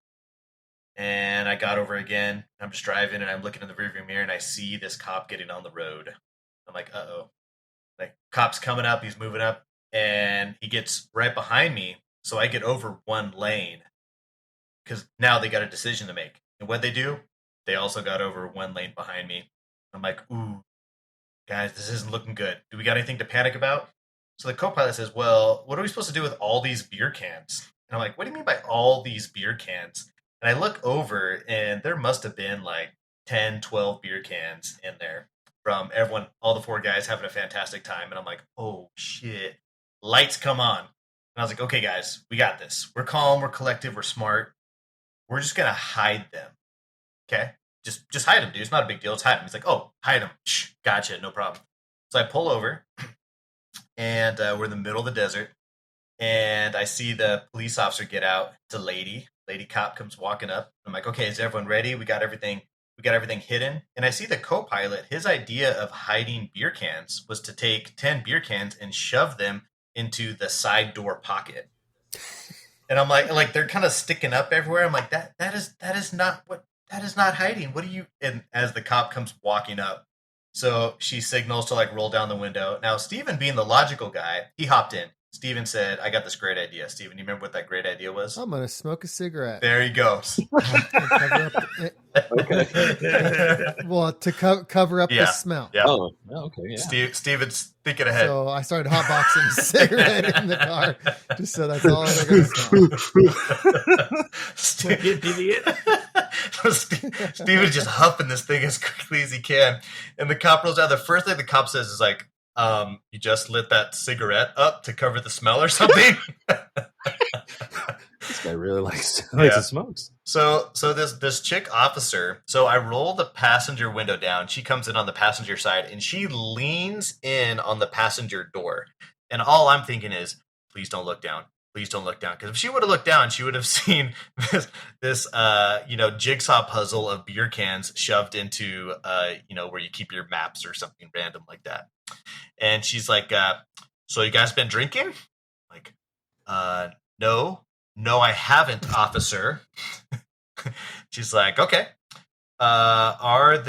and I got over again. I'm just driving, and I'm looking in the rearview mirror, and I see this cop getting on the road. I'm like, uh-oh. Like, cop's coming up, he's moving up, and he gets right behind me, so I get over one lane, because now they got a decision to make. And what they do? They also got over one lane behind me. I'm like, ooh, guys, this isn't looking good. Do we got anything to panic about? So the co-pilot says, well, what are we supposed to do with all these beer cans? And I'm like, what do you mean by all these beer cans? And I look over, and there must have been like 10, 12 beer cans in there from everyone, all the 4 guys having a fantastic time. And I'm like, oh, shit. Lights come on. And I was like, okay, guys, we got this. We're calm, we're collective, we're smart. We're just going to hide them. Okay? Just hide them, dude. It's not a big deal. Let's hide them. He's like, oh, hide them. Shh, gotcha, no problem. So I pull over. And we're in the middle of the desert, and I see the police officer get out. It's a lady cop comes walking up. I'm like, okay, is everyone ready? We got everything hidden. And I see the co-pilot, his idea of hiding beer cans was to take 10 beer cans and shove them into the side door pocket. And I'm like they're kind of sticking up everywhere. I'm like, that is not hiding. What are you? And as the cop comes walking up, so she signals to like roll down the window. Now, Steven, being the logical guy, he hopped in. Steven said, I got this great idea. Steven, you remember what that great idea was?
I'm gonna smoke a cigarette.
There he goes.
And cover up well, to cover up
Yeah.
the smell.
Yeah.
Oh, okay. Yeah.
Steven's thinking ahead.
So I started hotboxing a cigarette in the car, just so that's all they're gonna smell.
Steven's just huffing this thing as quickly as he can, and the cop rolls out. The first thing the cop says is like, "You just lit that cigarette up to cover the smell or something."
This guy really likes
Yeah.
to smokes.
So this chick officer. So I roll the passenger window down. She comes in on the passenger side, and she leans in on the passenger door. And all I'm thinking is, please don't look down. Please don't look down. Because if she would have looked down, she would have seen this jigsaw puzzle of beer cans shoved into where you keep your maps or something random like that. And she's like, "So you guys been drinking?" Like, no, I haven't, officer. She's like, "Okay. Have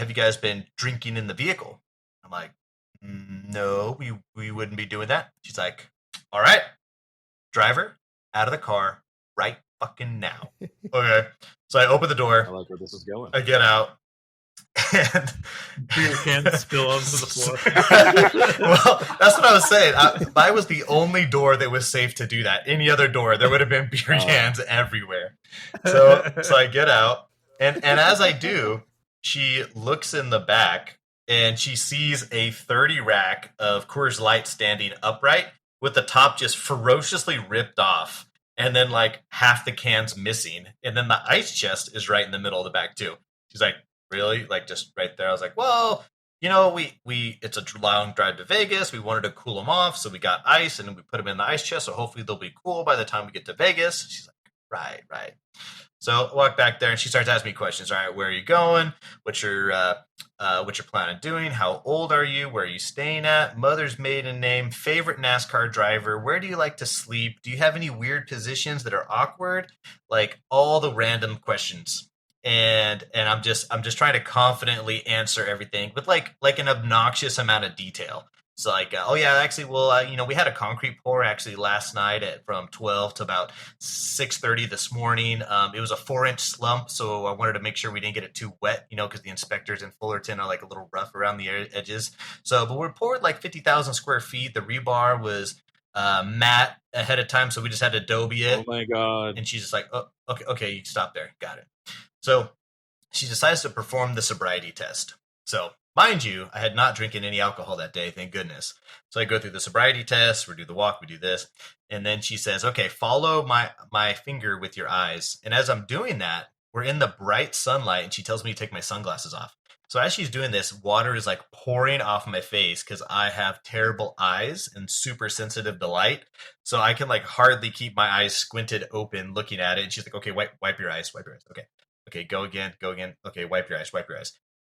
you guys been drinking in the vehicle?" I'm like, "No, we wouldn't be doing that." She's like, "All right, driver, out of the car right fucking now." Okay. So I open the
I
door.
like where this is going.
I get out. And
Beer cans spill onto the floor.
well, that's what I was saying. I was the only door that was safe to do that. Any other door, there would have been beer cans everywhere. So I get out, and as I do, she looks in the back, and she sees a 30 rack of Coors Light standing upright with the top just ferociously ripped off, and then like half the cans missing, and then the ice chest is right in the middle of the back too. She's like, "Really?" Like just right there. I was like, "Well, we it's a long drive to Vegas. We wanted to cool them off, so we got ice and we put them in the ice chest. So hopefully they'll be cool by the time we get to Vegas." She's like, "Right." So I walk back there, and she starts asking me questions. "All right, where are you going? What's your plan on doing? How old are you? Where are you staying at? Mother's maiden name? Favorite NASCAR driver? Where do you like to sleep? Do you have any weird positions that are awkward?" Like all the random questions. And I'm just trying to confidently answer everything with like an obnoxious amount of detail. So like, "Oh yeah, actually, well, we had a concrete pour actually last night from 12 to about 6:30 this morning. It was a 4-inch slump, so I wanted to make sure we didn't get it too wet, because the inspectors in Fullerton are like a little rough around the edges. So, but we poured like 50,000 square feet. The rebar was matte ahead of time, so we just had to Adobe it."
Oh my god!
And she's just like, "Oh, okay, you can stop there. Got it." So she decides to perform the sobriety test. So mind you, I had not drinking any alcohol that day, thank goodness. So I go through the sobriety test, we do the walk, we do this. And then she says, "Okay, follow my finger with your eyes." And as I'm doing that, we're in the bright sunlight, and she tells me to take my sunglasses off. So as she's doing this, water is like pouring off my face because I have terrible eyes and super sensitive to light. So I can like hardly keep my eyes squinted open looking at it. And she's like, "Okay, wipe your eyes. Okay, go again. Okay, wipe your eyes.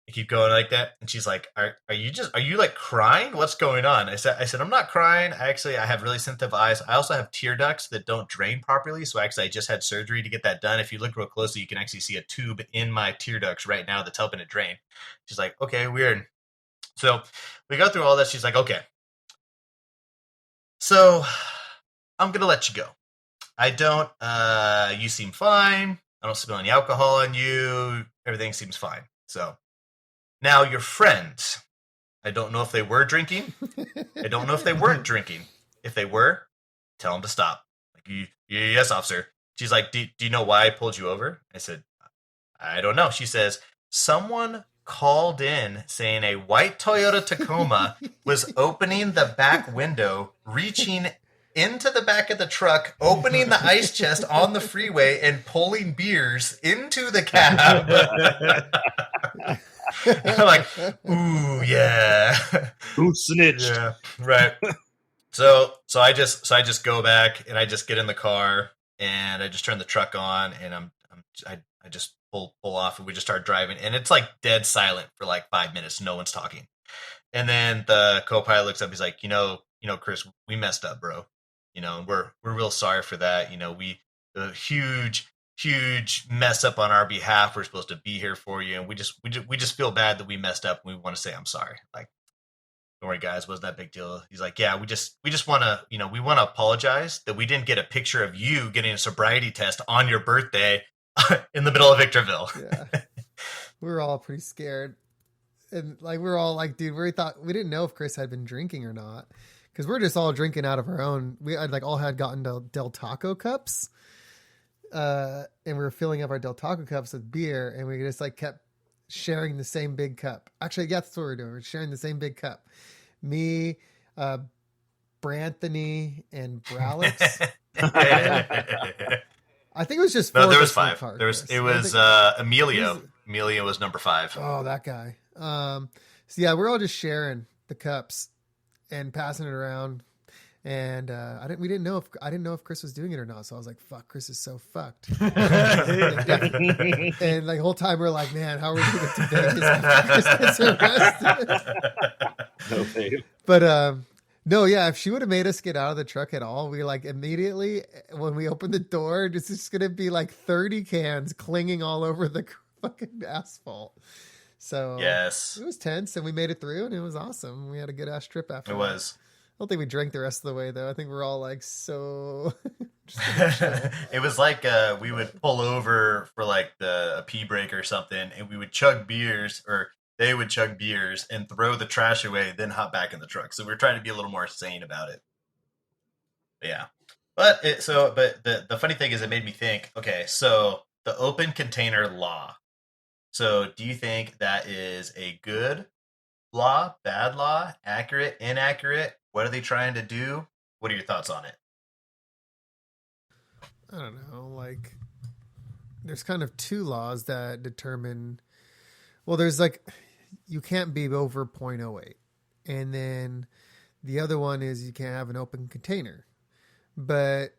I keep going like that, and she's like, "Are you like crying? What's going on?" I said, "I'm not crying. I have really sensitive eyes. I also have tear ducts that don't drain properly. So actually, I just had surgery to get that done. If you look real closely, you can actually see a tube in my tear ducts right now that's helping it drain." She's like, "Okay, weird." So we go through all this. She's like, "Okay, so I'm gonna let you go. You seem fine. I don't smell any alcohol on you. Everything seems fine. So now your friends, I don't know if they were drinking. I don't know if they weren't drinking. If they were, tell them to stop." Like, "Yes, officer." She's like, do you know why I pulled you over?" I said, "I don't know." She says, "Someone called in saying a white Toyota Tacoma was opening the back window, reaching into the back of the truck, opening the ice chest on the freeway, and pulling beers into the cab." I'm like, "Ooh, yeah."
Who snitched?
Yeah, right. So I just go back, and I just get in the car, and I just turn the truck on, and I just pull off, and we just start driving, and it's like dead silent for like 5 minutes. No one's talking. And then the co-pilot looks up. He's like, Chris, we messed up, bro. We're real sorry for that. A huge mess up on our behalf. We're supposed to be here for you, and we just feel bad that we messed up, and we want to say I'm sorry." Like, don't worry, guys, wasn't that big deal. He's like, yeah, we just want to, we want to apologize that we didn't get a picture of you getting a sobriety test on your birthday in the middle of Victorville.
Yeah. We were all pretty scared. And like, we were all like, dude, we didn't know if Chris had been drinking or not. Cause we're just all drinking out of our own. We had like all had gotten Del Taco cups. And we were filling up our Del Taco cups with beer, and we just like kept sharing the same big cup. Actually, yeah, that's what we're doing. We're sharing the same big cup. Me, Branthony, and Bralix. I think it was just four.
No, there was
of us
5.
Chris.
It was Emilio. Emilio was number 5.
Oh, that guy. So yeah, we're all just sharing the cups and passing it around. And I didn't know if Chris was doing it or not. So I was like, fuck, Chris is so fucked. And like the whole time we're like, man, how are we going to get to Vegas after Chris gets arrested?
No babe.
But no, yeah, if she would have made us get out of the truck at all, we like immediately when we opened the door, it's just gonna be like 30 cans clinging all over the fucking asphalt. So
yes,
it was tense, and we made it through, and it was awesome. We had a good ass trip after.
It was.
I don't think we drank the rest of the way though. I think we're all like so.
It was like we would pull over for like a pee break or something, and we would chug beers, or they would chug beers and throw the trash away, then hop back in the truck. So we were trying to be a little more sane about it. But yeah, but the funny thing is, it made me think. Okay, so the open container law. So do you think that is a good law, bad law, accurate, inaccurate? What are they trying to do? What are your thoughts on it?
I don't know. Like, there's kind of 2 laws that determine. Well, there's like, you can't be over 0.08. And then the other one is you can't have an open container. But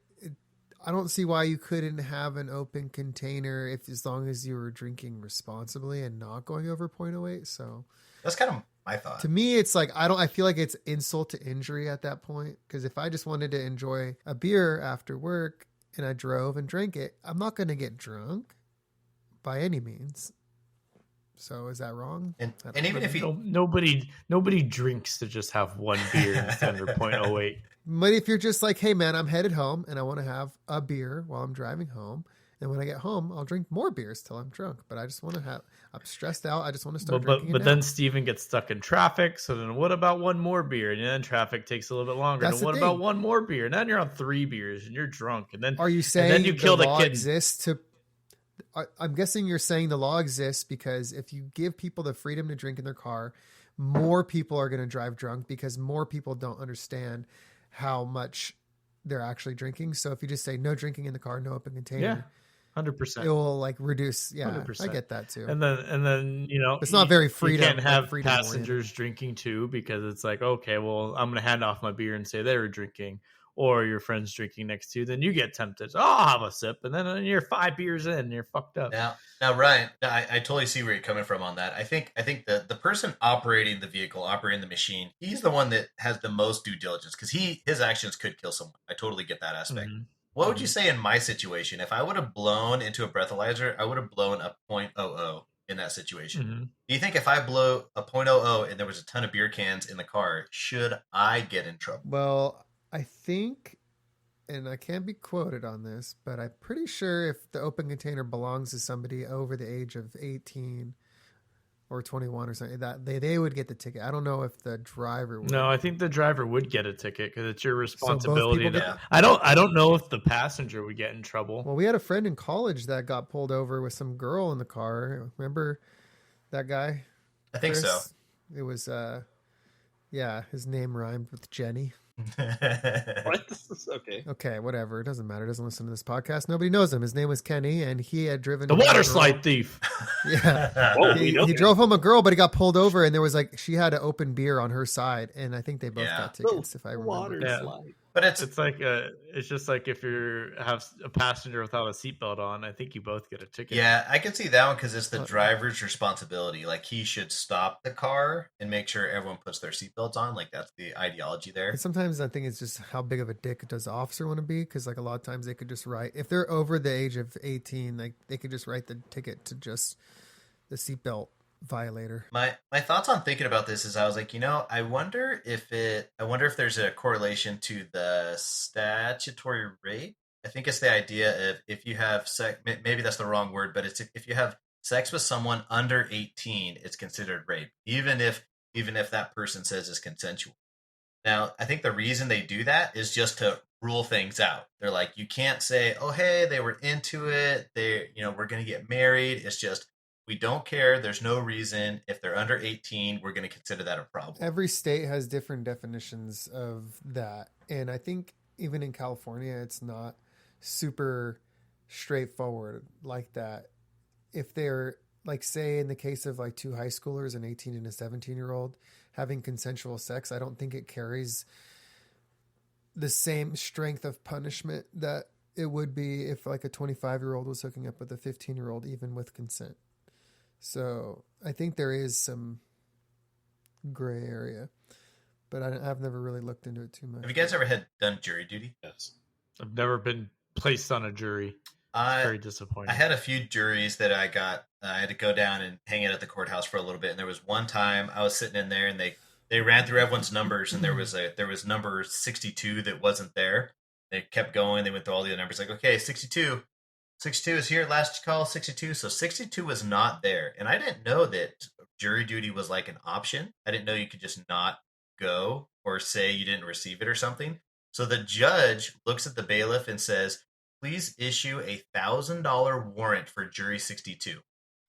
I don't see why you couldn't have an open container as long as you were drinking responsibly and not going over 0.08. So
that's kind of my thought.
To me, it's like, I feel like it's insult to injury at that point. Because if I just wanted to enjoy a beer after work and I drove and drank it, I'm not going to get drunk by any means. So is that wrong?
And even if you
nobody drinks to just have one beer instead of 0.08.
But if you're just like, hey man, I'm headed home and I want to have a beer while I'm driving home, and when I get home, I'll drink more beers till I'm drunk. But I just want to I'm stressed out. I just want to start drinking.
But then Steven gets stuck in traffic. So then what about one more beer? And then traffic takes a little bit longer.
That's
and what about one more beer? And then you're on 3 beers and you're drunk. And then
are you saying
then you kill the kid?
Exists to? I'm guessing you're saying the law exists because if you give people the freedom to drink in their car, more people are going to drive drunk because more people don't understand how much they're actually drinking. So if you just say no drinking in the car, no open container,
100%,
it will like reduce. Yeah,
100%.
I get that too.
And then
it's not very freedom.
You can't have
freedom
passengers drinking too, because it's like, okay, well, I'm going to hand off my beer and say they were drinking, or your friend's drinking next to you. Then you get tempted. Oh, I'll have a sip, and then you're 5 beers in, and you're fucked up.
Now, Ryan, I totally see where you're coming from on that. I think the person operating the vehicle, operating the machine, he's the one that has the most due diligence because his actions could kill someone. I totally get that aspect. Mm-hmm. What would you say in my situation? If I would have blown into a breathalyzer, I would have blown a 0.00 in that situation. Mm-hmm. Do you think if I blow a 0.00 and there was a ton of beer cans in the car, should I get in trouble?
Well, I think, and I can't be quoted on this, but I'm pretty sure if the open container belongs to somebody over the age of 18 or 21 or something, that they would get the ticket. I don't know if the driver would.
No, I think the driver would get a ticket because it's your responsibility. I don't know if the passenger would get in trouble.
Well, we had a friend in college that got pulled over with some girl in the car. Remember that guy?
I think so.
It was, his name rhymed with Jenny.
What?
Okay, whatever. It doesn't matter. It doesn't listen to this podcast. Nobody knows him. His name was Kenny, and he had driven
the water slide thief.
Yeah, he drove home a girl, but he got pulled over, and there was like she had an open beer on her side, and I think they both got tickets. If I remember,
water slide.
But
it's like it's just like if you have a passenger without a seatbelt on, I think you both get a ticket.
Yeah, I can see that one because it's the driver's responsibility. Like he should stop the car and make sure everyone puts their seatbelts on. Like that's the ideology there.
And sometimes I think it's just how big of a dick does the officer want to be? Because like a lot of times they could just write, if they're over the age of 18, like they could just write the ticket to just the seatbelt violator.
My thoughts on thinking about this is I was like, I wonder if there's a correlation to the statutory rape. I think it's the idea of if you have sex, maybe that's the wrong word, but it's if you have sex with someone under 18, it's considered rape, even if that person says it's consensual. Now, I think the reason they do that is just to rule things out. They're like, you can't say, oh, hey, they were into it. We're going to get married. It's just, we don't care. There's no reason. If they're under 18, we're going to consider that a problem.
Every state has different definitions of that. And I think even in California, it's not super straightforward like that. If they're like, say, in the case of like two high schoolers, an 18 and a 17-year-old having consensual sex, I don't think it carries the same strength of punishment that it would be if like a 25-year-old was hooking up with a 15-year-old, even with consent. So I think there is some gray area, but I've never really looked into it too much.
Have you guys ever done jury duty?
Yes.
I've never been placed on a jury. It's very disappointing.
I had a few juries that I got. I had to go down and hang out at the courthouse for a little bit. And there was one time I was sitting in there and they ran through everyone's numbers, and there was number 62 that wasn't there. They kept going. They went through all the other numbers. Like, okay, 62 is here. Last call, 62. So 62 was not there. And I didn't know that jury duty was like an option. I didn't know you could just not go or say you didn't receive it or something. So the judge looks at the bailiff and says, please issue $1,000 warrant for jury 62.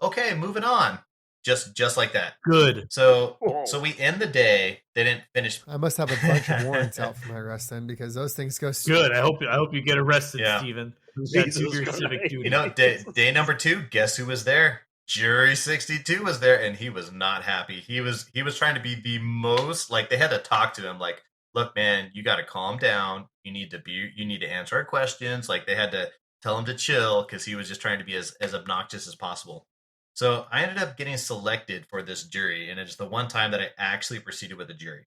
Okay, moving on. Just like that.
Good.
So we end the day. They didn't finish.
I must have a bunch of warrants out for my arrest then, because those things go
good. I hope you get arrested,
Yeah.
Stephen.
Jesus
That's your
Christ.
civic duty.
Day number 2, guess who was there? Jury 62 was there, and he was not happy. He was trying to be the most, like, they had to talk to him like, look, man, you got to calm down. You need to answer our questions. Like, they had to tell him to chill because he was just trying to be as obnoxious as possible. So I ended up getting selected for this jury, and it's the one time that I actually proceeded with a jury.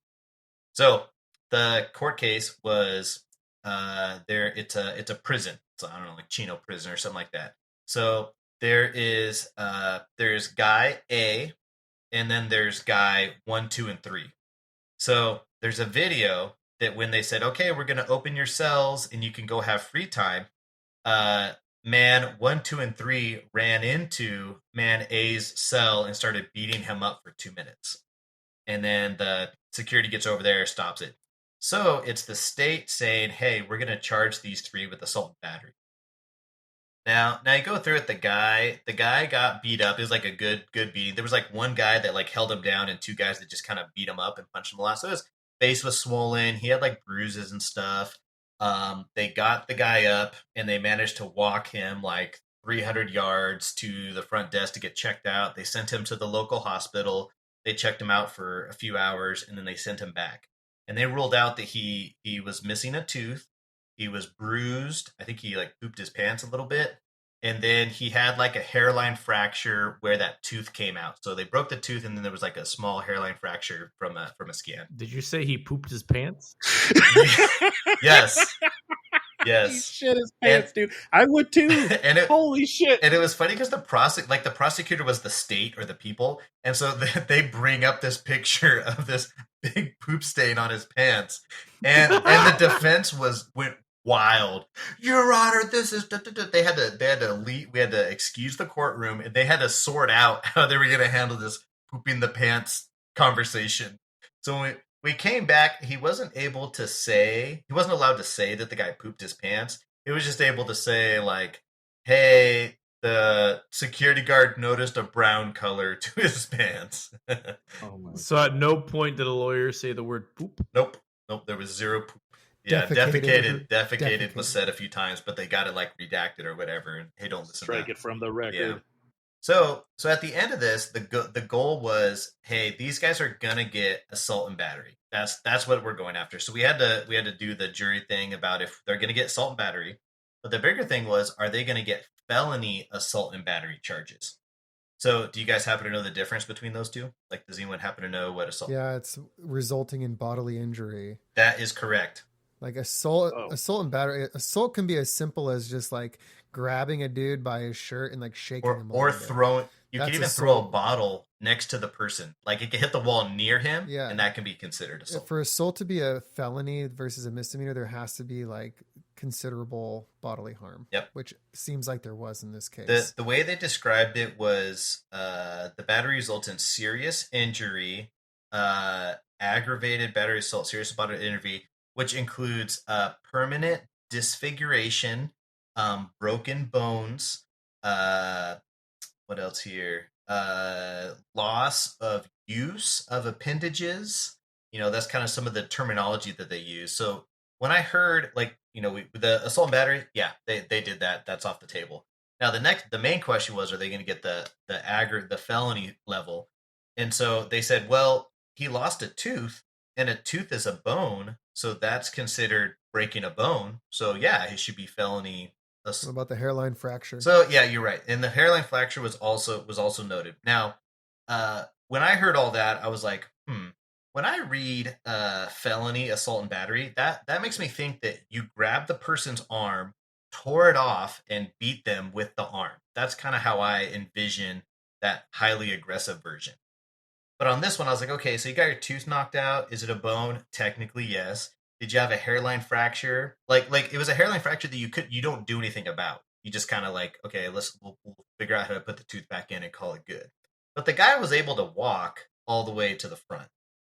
So the court case was there. It's a prison. So I don't know, like Chino prison or something like that. So there's guy A, and then there's guy 1, 2, and 3. So there's a video that when they said, okay, we're going to open your cells and you can go have free time, man 1, 2, and 3 ran into man A's cell and started beating him up for 2 minutes. And then the security gets over there, stops it. So it's the state saying, hey, we're going to charge these 3 with assault and battery. Now you go through it. The guy got beat up. It was like a good beating. There was like one guy that like held him down and 2 guys that just kind of beat him up and punched him a lot. So his face was swollen. He had like bruises and stuff. They got the guy up and they managed to walk him like 300 yards to the front desk to get checked out. They sent him to the local hospital. They checked him out for a few hours and then they sent him back. And they ruled out that he was missing a tooth. He was bruised. I think he like pooped his pants a little bit. And then he had like a hairline fracture where that tooth came out. So they broke the tooth and then there was like a small hairline fracture from a scan.
Did you say he pooped his pants?
Yes.
He
Yes.
shit his pants, dude. I would too. Holy shit.
And it was funny because the prosecutor was the state or the people. And so they bring up this picture of this big poop stain on his pants. And the defense went wild. Your Honor, this is they had to leave. We had to excuse the courtroom and they had to sort out how they were going to handle this pooping the pants conversation. So when we came back, he wasn't allowed to say that the guy pooped his pants. He was just able to say like, hey, the security guard noticed a brown color to his pants.
Oh my
So at no point did a lawyer say the word poop?
Nope. There was zero poop. Yeah, defecated was said a few times, but they got it like redacted or whatever. And hey, don't listen.
Strike it from the record.
Yeah. So at the end of this, the goal was, hey, these guys are gonna get assault and battery. That's what we're going after. So we had to do the jury thing about if they're gonna get assault and battery. But the bigger thing was, are they gonna get felony assault and battery charges? So do you guys happen to know the difference between those two? Like, does anyone happen to know what assault?
Yeah, it's resulting in bodily injury.
That is correct.
Like assault and battery. Assault can be as simple as just like grabbing a dude by his shirt and like shaking him.
Or You can even throw a bottle next to the person. Like it can hit the wall near him, and that can be considered assault.
For assault to be a felony versus a misdemeanor, there has to be like considerable bodily harm.
Yep.
Which seems like there was in this case.
The way they described it was the battery results in serious injury, aggravated battery assault, serious bodily injury, which includes permanent disfiguration, broken bones, what else here? Loss of use of appendages. That's kind of some of the terminology that they use. So when I heard the assault and battery, yeah, they did that. That's off the table. Now the main question was, are they going to get the felony level? And so they said, well, he lost a tooth, and a tooth is a bone, so that's considered breaking a bone. So yeah, it should be felony.
What about the hairline fracture?
So yeah, you're right. And the hairline fracture was also noted. Now, when I heard all that, I was like, when I read felony assault and battery, that makes me think that you grab the person's arm, tore it off, and beat them with the arm. That's kind of how I envision that highly aggressive version. But on this one, I was like, okay, so you got your tooth knocked out. Is it a bone? Technically, yes. Did you have a hairline fracture? Like it was a hairline fracture that you don't do anything about. You just kind of like, okay, we'll figure out how to put the tooth back in and call it good. But the guy was able to walk all the way to the front.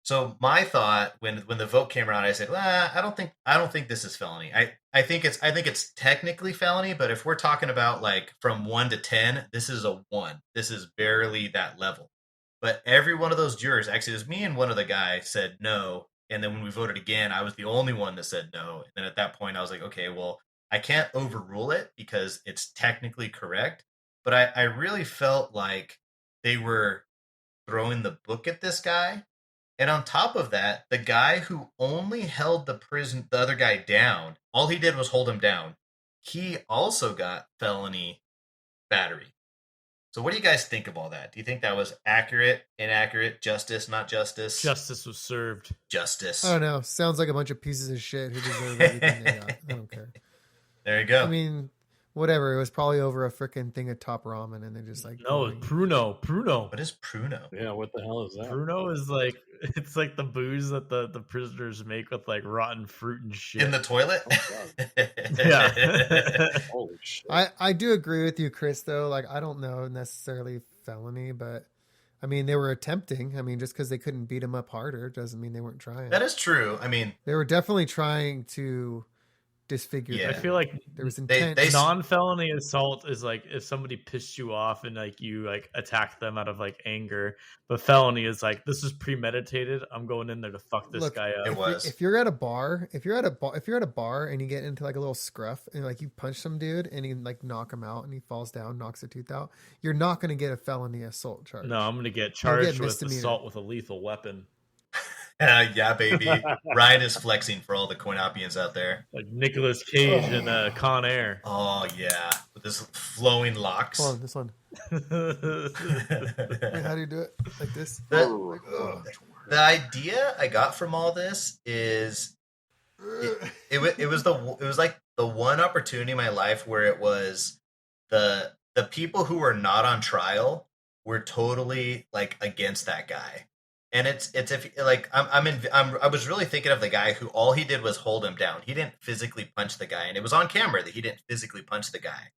So my thought when the vote came around, I said, well, I don't think this is felony. I think it's technically felony, but if we're talking about like from 1 to 10, this is a 1. This is barely that level. But every one of those jurors, actually, it was me and one other guy said no. And then when we voted again, I was the only one that said no. And then at that point, I was like, okay, well, I can't overrule it because it's technically correct. But I really felt like they were throwing the book at this guy. And on top of that, the guy who only held the other guy down, all he did was hold him down. He also got felony battery. So what do you guys think of all that? Do you think that was accurate, inaccurate, justice, not justice?
Justice was served.
Justice.
I don't know. Sounds like a bunch of pieces of shit who deserve everything they got. I don't care.
There you go.
I mean, whatever. It was probably over a freaking thing of top ramen, and they're just like,
no, Pruno.
What is Pruno?
Yeah, what the hell is that?
Pruno is like, it's like the booze that the prisoners make with like rotten fruit and shit
in the toilet.
Yeah.
Holy shit.
I do agree with you, Chris. Though, like, I don't know necessarily felony, but I mean, they were attempting. I mean, just because they couldn't beat him up harder doesn't mean they weren't trying.
That is true. I mean,
they were definitely trying to disfigure.
Yeah.
I feel like
there was intent.
Non-felony assault is like if somebody pissed you off and like you like attacked them out of like anger, but felony is like this is premeditated. I'm going in there to fuck this guy up.
It was.
If you're at a bar, if you're at a bar and you get into like a little scruff and like you punch some dude and you like knock him out and he falls down, knocks a tooth out, you're not going to get a felony assault charge.
No, I'm going to get charged with assault with a lethal weapon.
Yeah, baby. Ryan is flexing for all the CoinOp-ians out there.
Like Nicolas Cage in Con Air.
Oh, yeah. With his flowing locks.
Hold on, this one. Wait, how do you do it? Like this?
The idea I got from all this is it was like the one opportunity in my life where it was the people who were not on trial were totally like against that guy. And it's if like I was really thinking of the guy who all he did was hold him down. He didn't physically punch the guy, and it was on camera that he didn't physically punch the guy.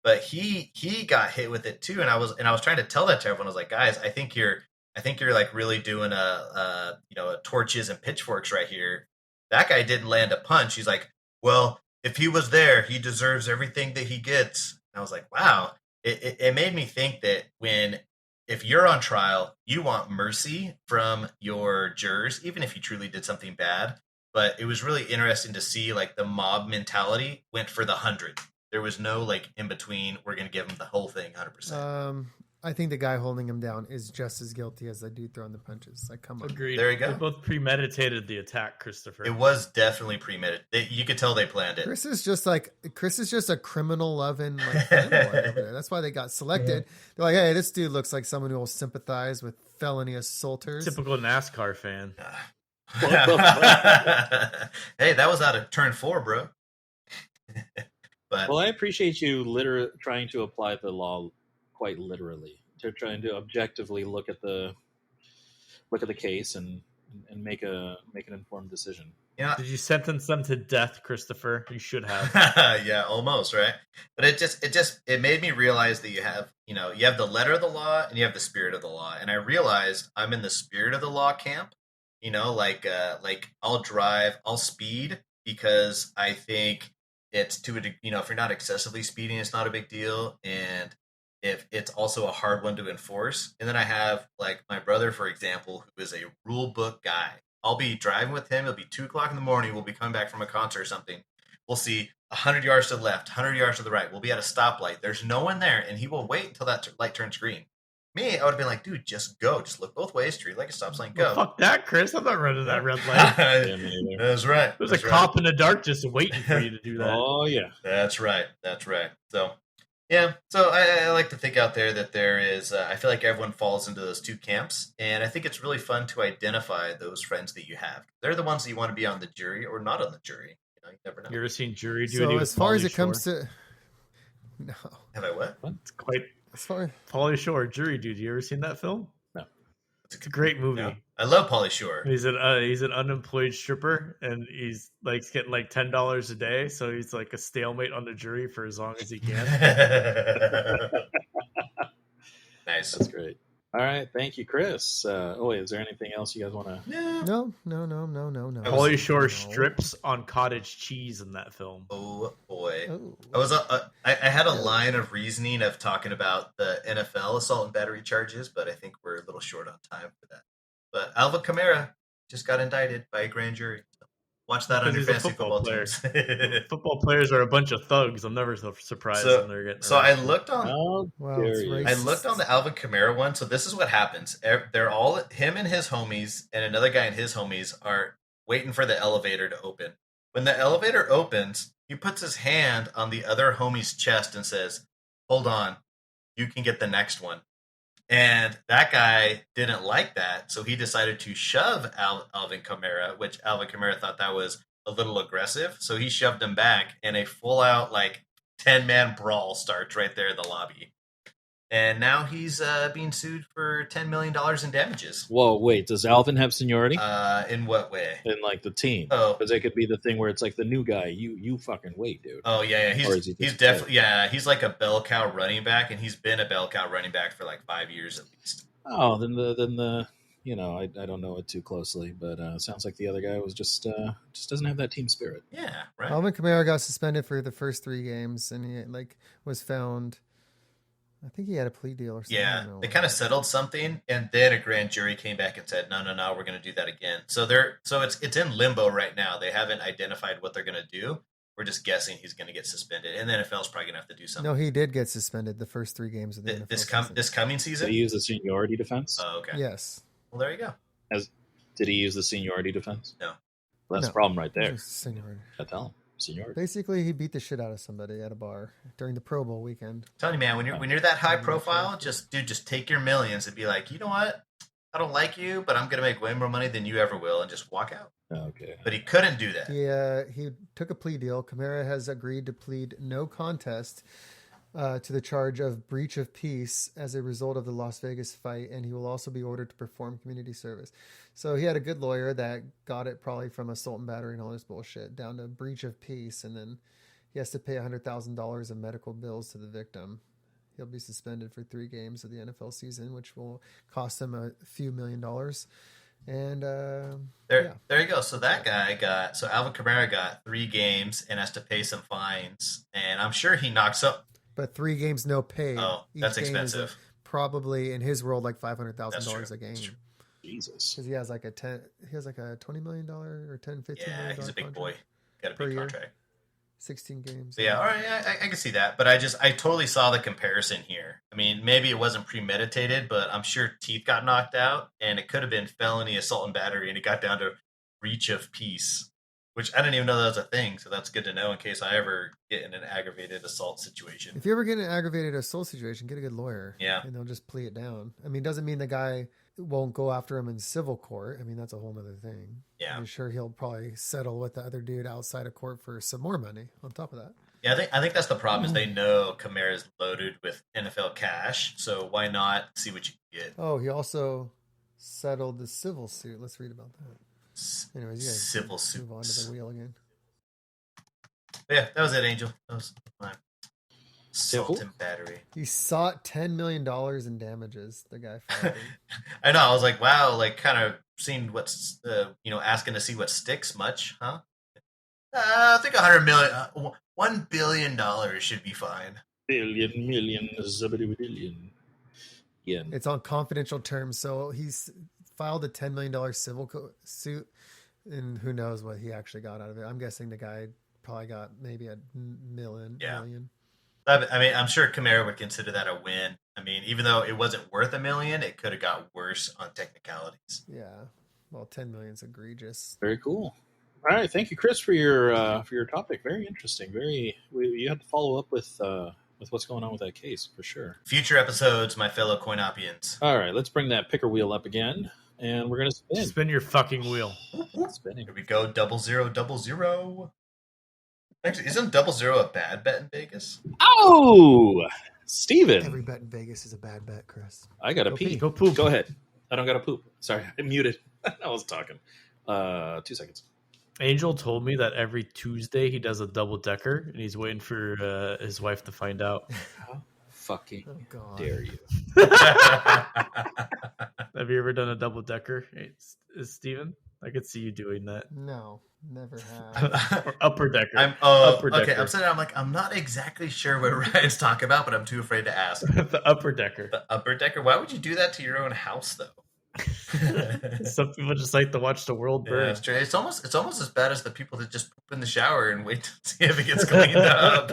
But he got hit with it too, and I was trying to tell that to everyone. I was like, guys, I think you're like really doing a torches and pitchforks right here. That guy didn't land a punch. He's like, well, if he was there, he deserves everything that he gets. And I was like, wow. It made me think that if you're on trial, you want mercy from your jurors, even if you truly did something bad. But it was really interesting to see like the mob mentality went for the 100. There was no like in between. We're going to give him the whole thing 100%.
I think the guy holding him down is just as guilty as the dude throwing the punches. Like, come on.
Agreed.
There you go.
They both premeditated the attack, Christopher.
It was definitely premeditated. You could tell they planned it.
Chris is just a criminal loving like fanboy over there. That's why they got selected. They're like, hey, this dude looks like someone who will sympathize with felony assaulters.
Typical NASCAR fan.
Hey, that was out of turn 4, bro.
But well, I appreciate you trying to apply the law quite literally.
They're trying to objectively look at the case and make an informed decision.
Yeah.
Did you sentence them to death, Christopher? You should have.
Yeah, almost, right? But it made me realize that you have the letter of the law and you have the spirit of the law. And I realized I'm in the spirit of the law camp. Like I'll speed because I think it's if you're not excessively speeding, it's not a big deal. And if it's also a hard one to enforce. And then I have like my brother, for example, who is a rule book guy. I'll be driving with him. It'll be 2:00 in the morning. We'll be coming back from a concert or something. We'll see 100 yards to the left, 100 yards to the right. We'll be at a stoplight. There's no one there, and he will wait until that light turns green. Me, I would have been like, dude, just go. Just look both ways. Treat it like a stop sign. Go.
Well, fuck that, Chris. I'm not running that red light.
That's right.
There's a cop in the dark just waiting for you to do that.
Oh, yeah.
That's right. So, yeah. So I like to think out there that there is, I feel like everyone falls into those two camps. And I think it's really fun to identify those friends that you have. They're the ones that you want to be on the jury or not on the jury. You never know.
You ever seen Jury Duty?
So
with
as far as
Pauly
it comes
Shore?
to, no,
Have I what?
It's quite
as far
Pauly Shore, Jury Duty. You ever seen that film?
No.
It's a great movie.
No. I love Pauly Shore.
He's an unemployed stripper, and he's like getting like $10 a day. So he's like a stalemate on the jury for as long as he can.
Nice.
That's great. All right, thank you, Chris. Is there anything else you guys want to?
no.
Pauly Shore strips on cottage cheese in that film.
Oh boy.
Oh.
I had a line of reasoning of talking about the NFL assault and battery charges, but I think we're a little short on time for that. But Alvin Kamara just got indicted by a grand jury. So watch that on your fantasy football teams.
Football players are a bunch of thugs. I'm never so surprised when they're getting.
So I
arrested.
looked on.
Oh,
Wow, it's racist.
I looked on the Alvin Kamara one. So this is what happens. They're all him and his homies, and another guy and his homies are waiting for the elevator to open. When the elevator opens, he puts his hand on the other homie's chest and says, "Hold on, you can get the next one." And that guy didn't like that, so he decided to shove Alvin Kamara, which Alvin Kamara thought that was a little aggressive. So he shoved him back, and a full-out 10-man brawl starts right there in the lobby. And now he's being sued for $10 million in damages.
Whoa, wait, does Alvin have seniority?
In what way?
In the team?
Oh.
Because it could be the thing where it's like the new guy, you fucking wait, dude.
Oh, yeah. He's definitely, he's like a bell cow running back, and he's been a bell cow running back for 5 years at least.
Oh, then the I don't know it too closely, but sounds like the other guy was just doesn't have that team spirit.
Yeah, right.
Alvin Kamara got suspended for the first 3 games, and he was found. I think he had a plea deal or something.
Yeah, they kind of settled something, and then a grand jury came back and said, "No, we're going to do that again." So it's in limbo right now. They haven't identified what they're going to do. We're just guessing he's going to get suspended, and the NFL's probably going to have to do something.
No, he did get suspended the first 3 games of the NFL
this coming season.
Did he use the seniority defense?
Oh, okay.
Yes.
Well, there you go.
Did he use the seniority defense?
No.
Well, that's
No.
the problem right there.
Seniority.
I tell him seniority.
Basically, he beat the shit out of somebody at a bar during the Pro Bowl weekend.
I'm telling you, man, when you're that high profile, just take your millions and be like, you know what? I don't like you, but I'm going to make way more money than you ever will, and just walk out.
Okay.
But he couldn't do that.
Yeah, he took a plea deal. Kamara has agreed to plead no contest to the charge of breach of peace as a result of the Las Vegas fight, and he will also be ordered to perform community service. So he had a good lawyer that got it probably from assault and battery and all this bullshit down to breach of peace, and then he has to pay $100,000 in medical bills to the victim. He'll be suspended for 3 games of the NFL season, which will cost him a few $1 million. And
there you go. So Alvin Kamara got 3 games and has to pay some fines, and I'm sure he knocks up.
But 3 games no pay.
Oh, that's expensive.
Probably in his world $500,000 a game.
Jesus.
Because he has a $20 million or $10, $15 million.
Yeah, he's a big
contract
boy. Got a
per
big
year.
contract.
16 games.
So yeah, all right, I can see that. But I totally saw the comparison here. I mean, maybe it wasn't premeditated, but I'm sure teeth got knocked out, and it could have been felony assault and battery, and it got down to breach of peace, which I didn't even know that was a thing. So that's good to know in case I ever get in an aggravated assault situation.
If you ever get in an aggravated assault situation, get a good lawyer.
Yeah.
And they'll just plea it down. I mean, it doesn't mean the guy won't go after him in civil court. I mean, that's a whole other thing.
Yeah.
I'm sure he'll probably settle with the other dude outside of court for some more money on top of that.
Yeah, I think that's the problem. Is they know Kamara's loaded with NFL cash, so why not see what you can get?
Oh, he also settled the civil suit. Let's read about that. Anyways, you guys
Civil
move on to
suits.
the wheel again.
But yeah, that was it, Angel. That was my assault and battery.
He sought $10 million in damages. The guy filed.
I know. I was like, wow, like kind of seeing what's, asking to see what sticks much, huh? I think $100 million, $1 billion should be fine.
Million, billion. Yeah.
It's on confidential terms, so he's filed a $10 million civil suit, and who knows what he actually got out of it. I'm guessing the guy probably got maybe $1 million.
I mean, I'm sure Kamara would consider that a win. I mean, even though it wasn't worth $1 million, it could have got worse on technicalities.
Yeah, well, 10 million is egregious.
Very cool. All right, thank you, Chris, for your topic. Very interesting. You had to follow up with what's going on with that case for sure.
Future episodes, my fellow CoinOp-ians.
All right, let's bring that picker wheel up again, and we're gonna spin.
Spin your fucking wheel.
Spinning.
Here we go. 0-0-0. Actually, isn't 0-0 a bad bet in Vegas?
Oh, Steven.
Every bet in Vegas is a bad bet, Chris.
I got to pee.
Go poop.
Go ahead. I don't got to poop. Sorry, I muted. I was talking. 2 seconds.
Angel told me that every Tuesday he does a double decker, and he's waiting for his wife to find out.
How fucking
God.
dare you?
Have you ever done a double decker, Steven? I could see you doing that.
No, never have.
Or upper decker.
Upper decker. I'm saying I'm not exactly sure what Ryan's talking about, but I'm too afraid to ask.
The upper decker.
The upper decker. Why would you do that to your own house, though?
Some people just like to watch the world burn.
Yeah, it's almost as bad as the people that just poop in the shower and wait to see if it gets cleaned up.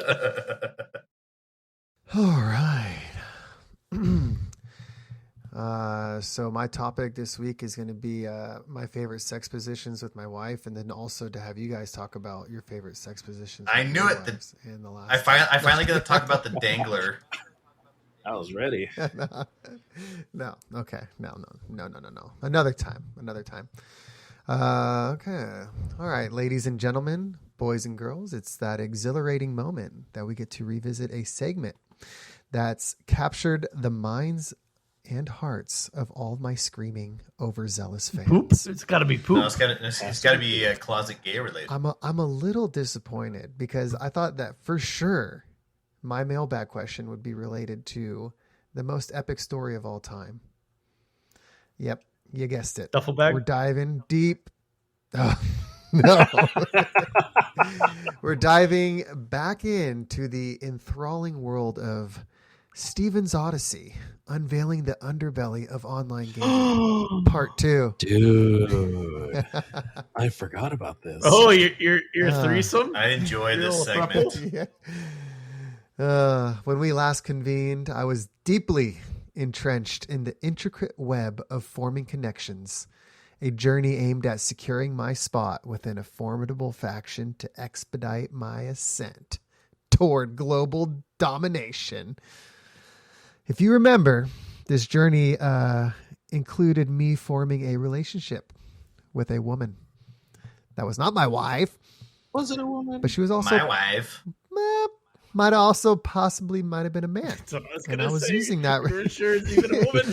All right. So my topic this week is going to be my favorite sex positions with my wife, and then also to have you guys talk about your favorite sex positions.
I knew it. I finally got to talk about the dangler.
I was ready.
No. Okay. No. Another time. Okay. All right, ladies and gentlemen, boys and girls, it's that exhilarating moment that we get to revisit a segment that's captured the minds and hearts of all my screaming, overzealous fans.
Poop? It's got to be poop.
No, it's got to be closet gay related.
I'm a little disappointed because I thought that for sure my mailbag question would be related to the most epic story of all time. Yep, you guessed it.
Duffel bag?
We're diving deep. Oh, no. We're diving back into the enthralling world of Steven's Odyssey, unveiling the underbelly of online gaming, part 2.
Dude, I forgot about this.
Oh, your threesome?
I enjoy this segment.
Yeah. When we last convened, I was deeply entrenched in the intricate web of forming connections, a journey aimed at securing my spot within a formidable faction to expedite my ascent toward global domination. If you remember, this journey included me forming a relationship with a woman. That was not my wife.
Was it a woman?
But she was also
my wife.
Might have been a man.
So
I was using that.
You're sure it's even a woman?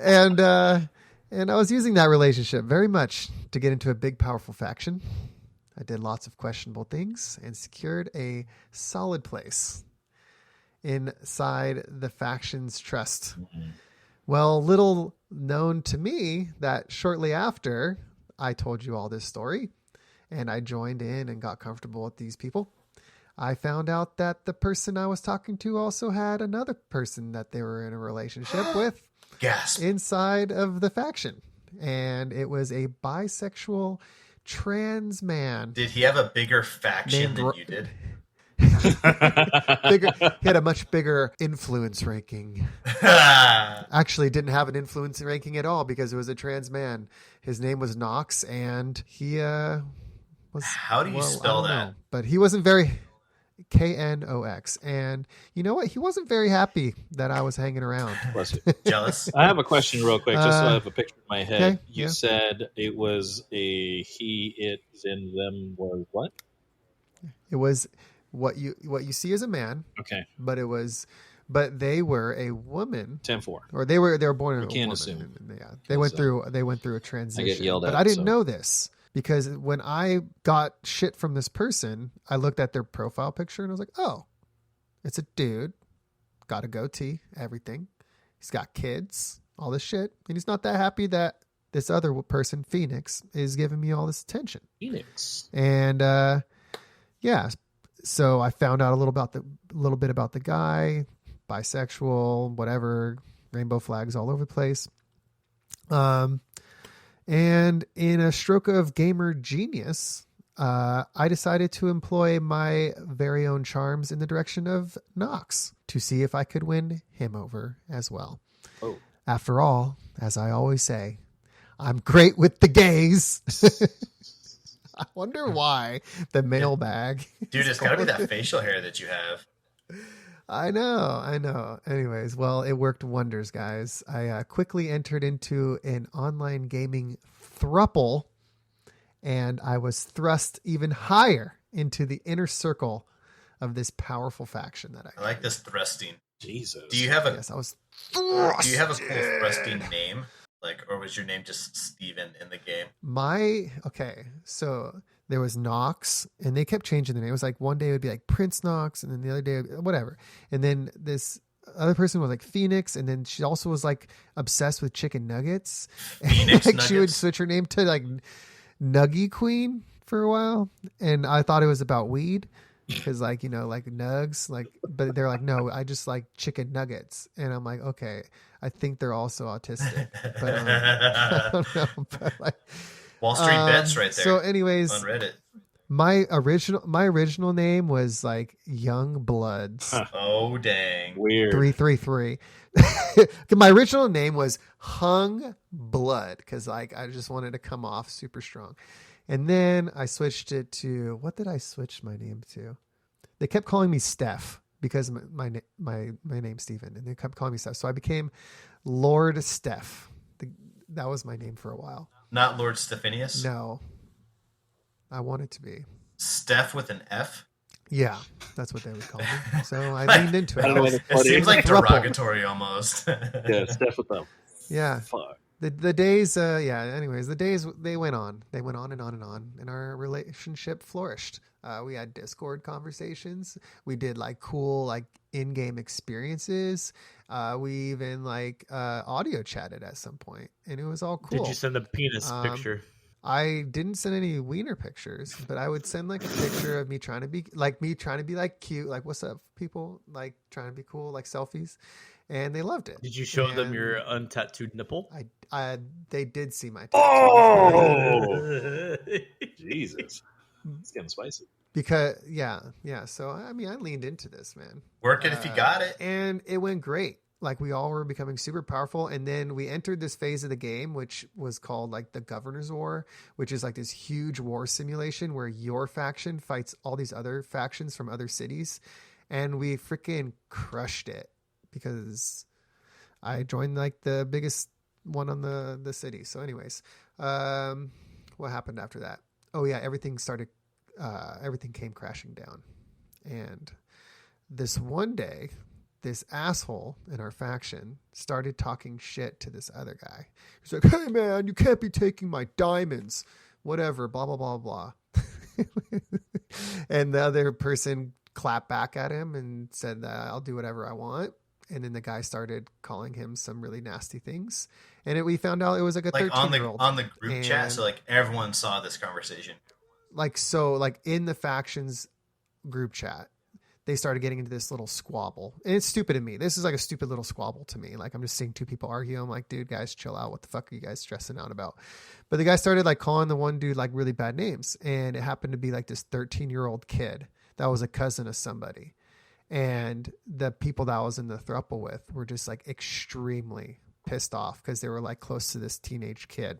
Yeah.
And I was using that relationship very much to get into a big, powerful faction. I did lots of questionable things and secured a solid place inside the faction's trust. Mm-hmm. Well, little known to me that shortly after I told you all this story and I joined in and got comfortable with these people, I found out that the person I was talking to also had another person that they were in a relationship with.
Gasp.
Inside of the faction. And it was a bisexual trans man.
Did he have a bigger faction than you did?
He had a much bigger influence ranking. Actually didn't have an influence ranking at all because it was a trans man. His name was Knox, and he was...
How do you spell that?
Know, but he wasn't very... Knox. And you know what? He wasn't very happy that I was hanging around.
Jealous?
I have a question real quick, just so I have a picture in my head.
Okay,
you said it was a he, it, in them was what?
It was what you see as a man,
Okay.
but they were a woman,
10-4.
or they were born
We
a
can't
woman.
assume.
And they went through a transition.
yelled
but
at,
I didn't
so.
know this because when I got shit from this person, I looked at their profile picture and I was like, oh, it's a dude, got a goatee, everything. He's got kids, all this shit, and he's not that happy that this other person, Phoenix, is giving me all this attention.
Phoenix.
And yeah, so I found out a little bit about the guy, bisexual, whatever, rainbow flags all over the place. And in a stroke of gamer genius, I decided to employ my very own charms in the direction of Knox to see if I could win him over as well.
Oh.
After all, as I always say, I'm great with the gays. I wonder why the mailbag.
Dude, it's got to be that facial hair that you have.
I know. Anyways, well, it worked wonders, guys. I quickly entered into an online gaming throuple, and I was thrust even higher into the inner circle of this powerful faction that
I like this thrusting.
Jesus.
Do you have a
yes, I was
Do you have a cool thrusting name? Like, or was your name just Steven in the game?
So there was Knox, and they kept changing the name. It was like one day it would be like Prince Knox, and then the other day, whatever. And then this other person was like Phoenix, and then she also was like obsessed with chicken nuggets.
Phoenix
like
Nuggets.
She would switch her name to like Nuggy Queen for a while, and I thought it was about weed. Because like, you know, like nugs, like, but they're like, no, I just like chicken nuggets. And I'm like, okay, I think they're also autistic, but I don't know. But like,
Wall Street Bets right there.
So anyways,
on Reddit.
my original name was like Young Bloods.
Oh, dang.
Weird.
333. My original name was Hung Blood because like I just wanted to come off super strong. And then I switched it to, what did I switch my name to? They kept calling me Steph because my name's Steven, and they kept calling me Steph. So I became Lord Steph. That was my name for a while.
Not Lord Stephanius?
No. I wanted to be.
Steph with an F?
Yeah, that's what they would call me. So I
Like,
leaned into
I don't know
it.
whether
It seems like
Thruple.
derogatory almost.
Yeah, Steph with them.
Yeah.
Fuck.
The days, anyways, the days, they went on. They went on and on and on. And our relationship flourished. We had Discord conversations. We did like cool, like in-game experiences. We even like audio chatted at some point. And it was all cool.
Did you send a penis picture?
I didn't send any wiener pictures, but I would send like a picture of me trying to be like cute, like what's up, people, like trying to be cool, like selfies, and they loved it.
Did you show them your untattooed nipple?
They did see my tattoos.
Oh, Jesus, it's getting spicy.
Because yeah. So I mean, I leaned into this, man.
Work it if you got it.
And it went great. Like we all were becoming super powerful, and then we entered this phase of the game, which was called like the Governor's War, which is like this huge war simulation where your faction fights all these other factions from other cities, and we freaking crushed it because I joined like the biggest one on the city. So, anyways, what happened after that? Oh yeah, everything came crashing down, and this one day, this asshole in our faction started talking shit to this other guy. He's like, hey man, you can't be taking my diamonds, whatever, blah, blah, blah, blah. And the other person clapped back at him and said, I'll do whatever I want. And then the guy started calling him some really nasty things. And we found out it was like a 13-year-old.
On the group chat, so like everyone saw this conversation.
Like in the factions group chat, they started getting into this little squabble. And it's stupid to me. This is like a stupid little squabble to me. Like I'm just seeing two people argue. I'm like, dude, guys, chill out. What the fuck are you guys stressing out about? But the guy started like calling the one dude like really bad names. And it happened to be like this 13-year-old kid that was a cousin of somebody. And the people that I was in the throuple with were just like extremely pissed off because they were like close to this teenage kid.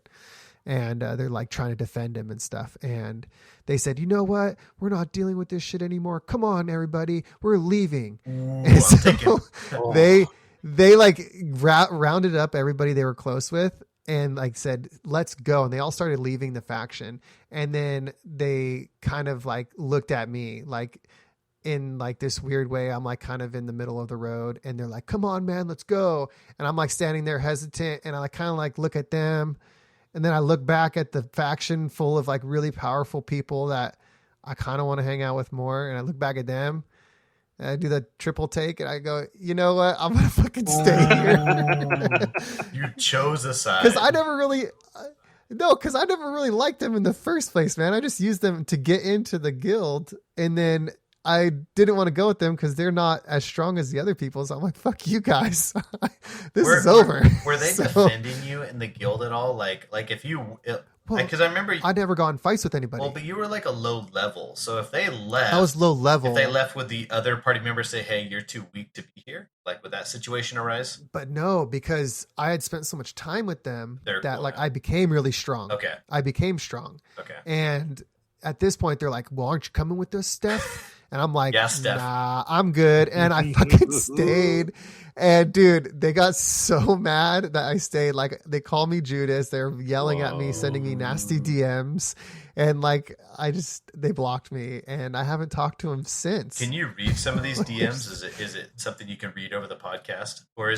And they're like trying to defend him and stuff. And they said, you know what? We're not dealing with this shit anymore. Come on, everybody. We're leaving.
Ooh,
And so they like rounded up everybody they were close with and like said, let's go. And they all started leaving the faction. And then they kind of like looked at me like in like this weird way. I'm like kind of in the middle of the road and they're like, come on, man, let's go. And I'm like standing there hesitant and I like kind of like look at them. And then I look back at the faction full of like really powerful people that I kind of want to hang out with more. And I look back at them and I do the triple take and I go, you know what? I'm going to fucking stay here.
You chose a side.
Because I never really, liked them in the first place, man. I just used them to get into the guild. And then I didn't want to go with them because they're not as strong as the other people. So I'm like, fuck you guys. This is over.
Were they defending you in the guild at all? Like if you, because I remember
I never got in fights with anybody.
Well, but you were like a low level. So if they left,
I was low level.
If they left, would the other party members say, "Hey, you're too weak to be here"? Like, would that situation arise?
But no, because I had spent so much time with them
Like
I became really strong.
Okay.
I became strong.
Okay.
And at this point, they're like, "Well, aren't you coming with us, Steph?" And I'm like,
yeah, Steph.
Nah, I'm good. And I fucking stayed. And dude, they got so mad that I stayed. Like, they call me Judas. They're yelling at me, sending me nasty DMs. And like, they blocked me and I haven't talked to them since.
Can you read some of these DMs? Is it something you can read over the podcast? Or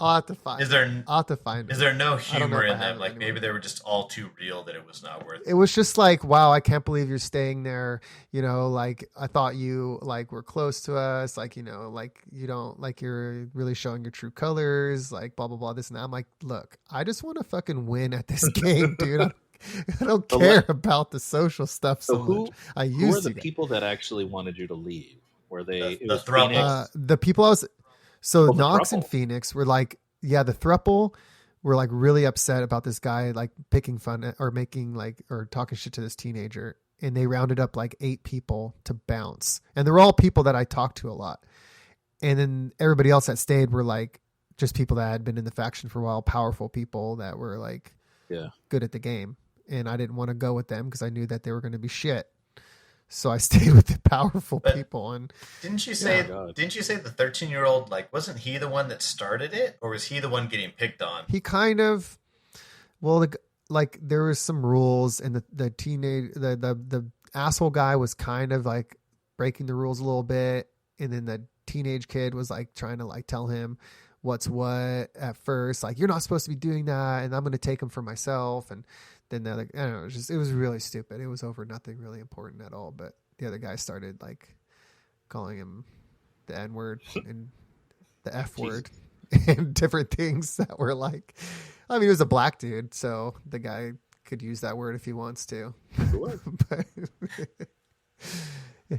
I'll have to find I'll have to find
Is there no humor in them? Like maybe they were just all too real that it was not worth it.
It was just like, wow, I can't believe you're staying there. You know, like I thought you like were close to us. Like, you know, like you don't like you're really showing your true colors, like blah, blah, blah, this and that. I'm like, look, I just want to fucking win at this game, dude. I don't care about the social stuff so much.
Who are the people that actually wanted you to leave? Were they
the thruple?
The people Nox and Phoenix were like, yeah, the thruple were like really upset about this guy like picking fun or making like or talking shit to this teenager, and they rounded up like 8 people to bounce, and they're all people that I talked to a lot. And then everybody else that stayed were like just people that had been in the faction for a while, powerful people that were like good at the game. And I didn't want to go with them because I knew that they were going to be shit. So I stayed with the powerful people. And
didn't you say the 13-year-old, like, wasn't he the one that started it, or was he the one getting picked on?
He kind of, well, like there was some rules, and the teenage, the asshole guy was kind of like breaking the rules a little bit, and then the teenage kid was like trying to like tell him what's what at first, like you're not supposed to be doing that, and I'm going to take him for myself. And then they're like, I don't know, it was really stupid. It was over nothing really important at all. But the other guy started like calling him the N-word and the F-word and different things that were like, I mean, he was a black dude, so the guy could use that word if he wants to. But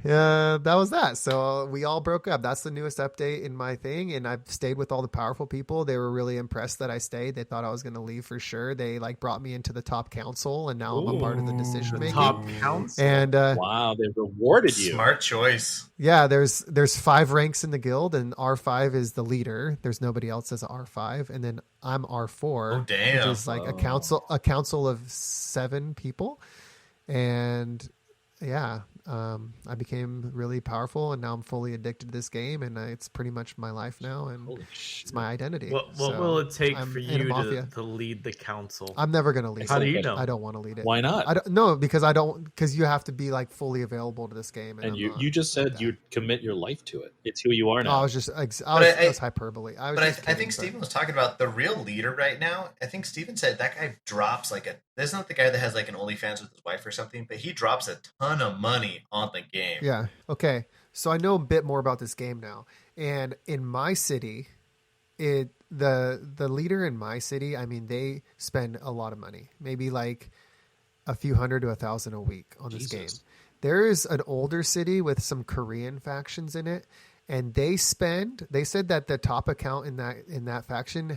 that was that. So we all broke up. That's the newest update in my thing. And I've stayed with all the powerful people. They were really impressed that I stayed. They thought I was going to leave for sure. They like brought me into the top council, and now I'm a part of the decision making.
Top council.
And
wow, they rewarded you.
Smart choice.
Yeah, there's 5 ranks in the guild, and R5 is the leader. There's nobody else as R5, and then I'm R4, which is like a council of 7 people. And yeah, I became really powerful, and now I'm fully addicted to this game, and it's pretty much my life now, and it's my identity.
What will it take for you to lead the council?
I'm never going to lead it.
How do you know?
I don't want to lead it.
Why not?
Because you have to be like fully available to this game.
And you just said you'd commit your life to it. It's who you are now.
I was hyperbole. I
think Steven was talking about the real leader right now. I think Steven said that guy drops that's not the guy that has like an OnlyFans with his wife or something, but he drops a ton of money on the game.
Yeah. Okay. So I know a bit more about this game now. And in my city, the leader in my city, I mean, they spend a lot of money, maybe like a few $100 to $1,000 a week on this game. There is an older city with some Korean factions in it, and they said that the top account in that faction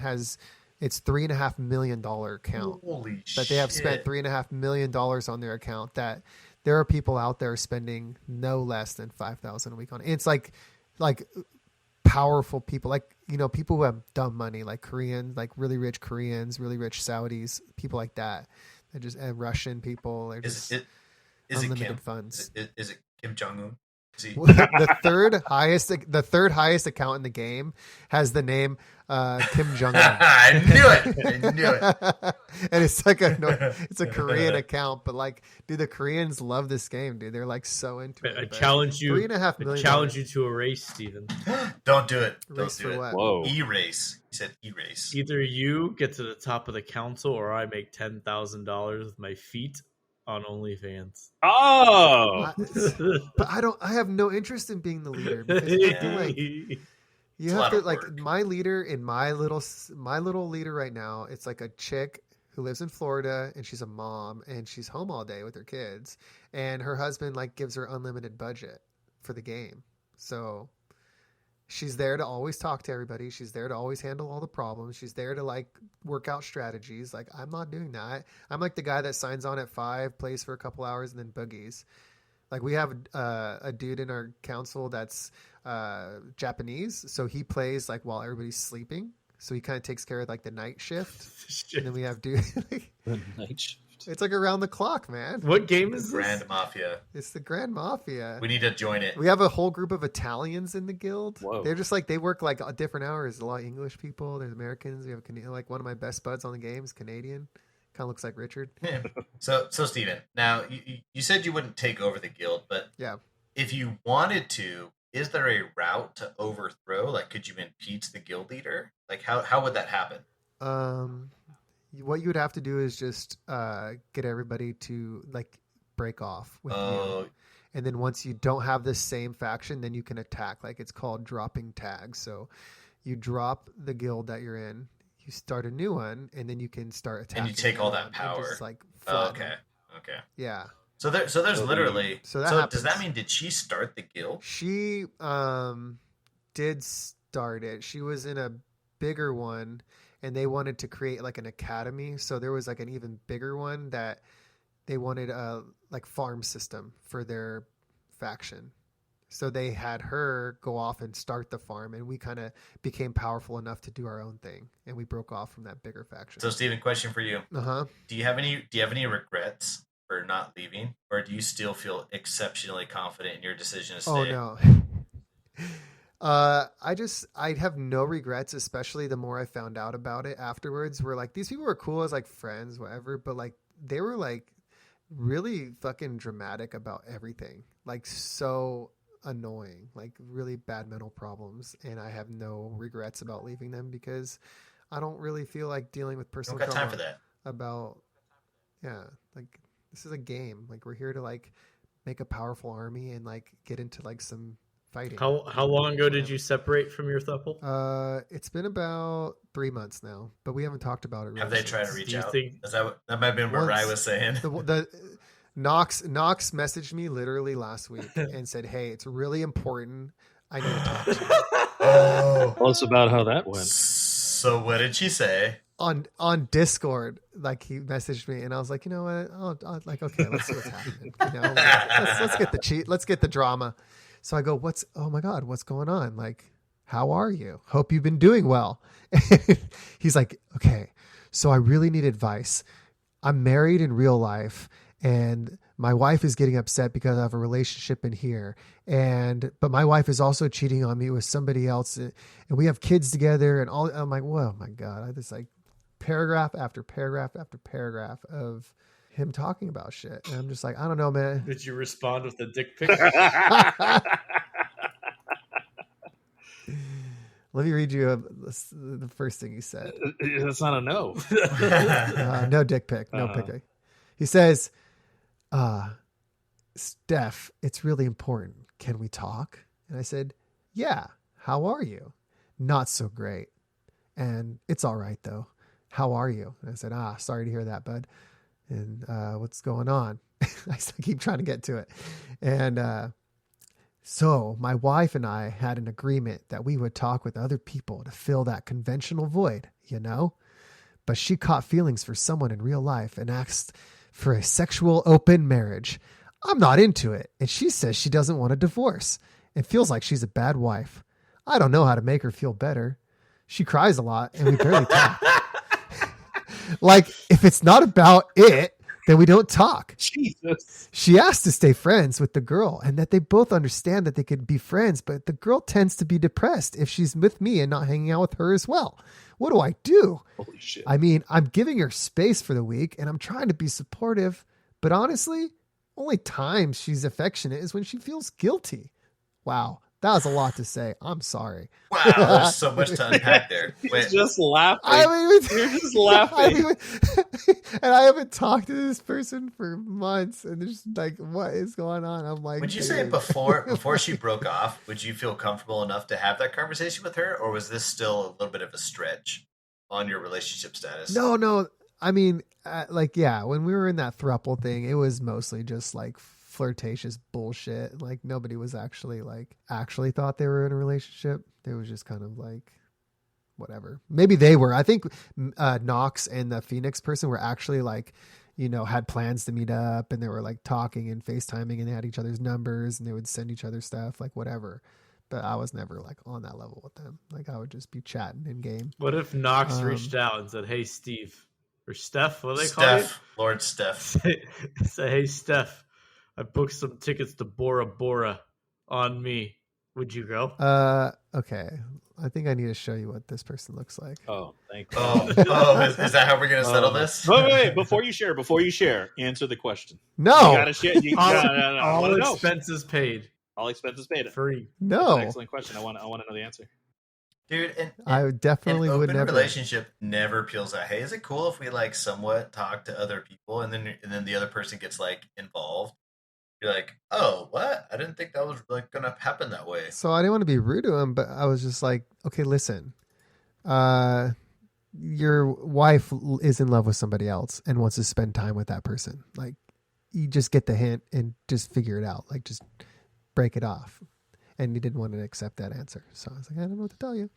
it's $3.5 million account.
Holy shit.
But they have spent $3.5 million on their account. That there are people out there spending no less than $5,000 a week on it. It's like powerful people, like, you know, people who have dumb money, like Koreans, like really rich Koreans, really rich Saudis, people like that. They're just Russian people. They're just unlimited funds.
Is it Kim Jong-un? See,
The third highest account in the game has the name Kim Jong Un.
I knew it.
And it's like it's a Korean account, but like, dude, the Koreans love this game, dude. They're like so into it.
I
But
challenge you.
$3.5
I
million.
challenge you to a race, Steven.
Don't do it. Don't
Race
do
for
it.
what?
Whoa.
E-race. He said e-race.
Either you get to the top of the council, or I make $10,000 with my feet on OnlyFans.
Oh,
But I have no interest in being the leader, because you have to, like, you
It's a
have
lot
to,
of
like,
work.
my leader in my little leader right now, it's like a chick who lives in Florida, and she's a mom, and she's home all day with her kids, and her husband like gives her unlimited budget for the game. So she's there to always talk to everybody. She's there to always handle all the problems. She's there to like work out strategies. Like, I'm not doing that. I'm like the guy that signs on at 5, plays for a couple hours, and then boogies. Like, we have a dude in our council that's Japanese, so he plays like while everybody's sleeping. So he kind of takes care of like the night shift. And then we have dude.
the night shift.
It's like around the clock, man.
What game is this?
Grand Mafia.
It's the Grand Mafia.
We need to join it.
We have a whole group of Italians in the guild.
Whoa.
They're just like, they work like different hours. A lot of English people. There's Americans. We have like one of my best buds on the game is Canadian. Kind of looks like Richard.
So Steven, now you said you wouldn't take over the guild, but
Yeah.
if you wanted to, is there a route to overthrow? Like, could you impeach the guild leader? Like, how would that happen?
What you would have to do is just get everybody to like break off with you. And then once you don't have the same faction, then you can attack. Like, it's called dropping tags. So you drop the guild that you're in, you start a new one, and then you can start attacking.
And you take all that
and
power.
just, like,
Oh,
flatten them.
okay.
Yeah.
So there's literally.
So that
So
happens.
does that mean did she start the guild?
She did start it. She was in a bigger one, and they wanted to create like an academy. So there was like an even bigger one that they wanted a like farm system for their faction. So they had her go off and start the farm, and we kind of became powerful enough to do our own thing, and we broke off from that bigger faction.
So Steven, question for you:
Uh-huh.
Do you have any regrets for not leaving, or do you still feel exceptionally confident in your decision to stay?
Oh no. I have no regrets, especially the more I found out about it afterwards. Where like, these people were cool as like friends, whatever, but like they were like really fucking dramatic about everything. Like, so annoying, like really bad mental problems, and I have no regrets about leaving them because I don't really feel like dealing with personal
Don't got time
trauma
for that.
about like, this is a game. Like, we're here to like make a powerful army and like get into like some fighting.
How long ago did you separate from your thouple?
It's been about 3 months now, but we haven't talked about it really
Have they tried to
since.
reach
Do you
out?
think-
Is that might have been what
Once-
Rye was saying?
The Knox messaged me literally last week and said, "Hey, it's really important. I need to talk to you."
Oh.
Tell us about how that went.
So what did she say?
On Discord, like, he messaged me, and I was like, you know what? I'll like, okay, let's see what's happening. You know, let's get the cheat, let's get the drama. So I go, oh my God, what's going on? Like, how are you? Hope you've been doing well. He's like, okay, so I really need advice. I'm married in real life, and my wife is getting upset because I have a relationship in here. But my wife is also cheating on me with somebody else, and we have kids together and all. I'm like, whoa, my God. I just like paragraph after paragraph after paragraph of him talking about shit. And I'm just like, I don't know, man.
Did you respond with a dick pic?
Let me read you the first thing he said.
That's not a no.
No dick pic. No pic. He says, Steph, it's really important. Can we talk? And I said, yeah. How are you? Not so great. And it's all right, though. How are you? And I said, sorry to hear that, bud. And what's going on? I keep trying to get to it. And so my wife and I had an agreement that we would talk with other people to fill that conventional void, you know? But she caught feelings for someone in real life and asked for a sexual open marriage. I'm not into it. And she says she doesn't want a divorce and feels like she's a bad wife. I don't know how to make her feel better. She cries a lot and we barely talk. Like, if it's not about it, then we don't talk.
Jesus.
She asked to stay friends with the girl and that they both understand that they could be friends, but the girl tends to be depressed if she's with me and not hanging out with her as well. What do I do?
Holy shit.
I mean, I'm giving her space for the week and I'm trying to be supportive, but honestly, only time she's affectionate is when she feels guilty. Wow. That was a lot to say. I'm sorry.
Wow, there's so much to unpack there.
He's
Wait,
just laughing. You're just
I
laughing.
mean, and I haven't talked to this person for months, and there's like, what is going on? I'm like,
would you say
dude.
before she broke off, would you feel comfortable enough to have that conversation with her, or was this still a little bit of a stretch on your relationship status?
No. I mean, yeah, when we were in that throuple thing, it was mostly just like flirtatious bullshit. Like nobody was actually thought they were in a relationship. They was just kind of like whatever. Maybe they were. I think Knox and the Phoenix person were actually like, had plans to meet up, and they were like talking and FaceTiming, and they had each other's numbers, and they would send each other stuff, like whatever. But I was never like on that level with them. Like I would just be chatting in game.
What if Knox reached out and said, "Hey, Steve," or Steph? What do they call you?
Lord Steph.
Say, "Hey, Steph, I booked some tickets to Bora Bora on me. Would you go?"
Okay. I think I need to show you what this person looks like.
Oh, thank you.
Is that how we're going to settle this?
Wait, before you share, answer the question.
No.
You gotta share. No.
All expenses paid.
All expenses paid.
Free.
No.
That's an excellent question. I want to know the answer.
Dude,
I definitely
an
would
open
never.
relationship never peels out. Hey, is it cool if we like somewhat talk to other people and then the other person gets like involved? You're like, oh, what? I didn't think that was like gonna happen that way.
So I didn't want to be rude to him, but I was just like, okay, listen, your wife is in love with somebody else and wants to spend time with that person. Like, you just get the hint and just figure it out. Like, just break it off. And he didn't want to accept that answer. So I was like, I don't know what to tell you.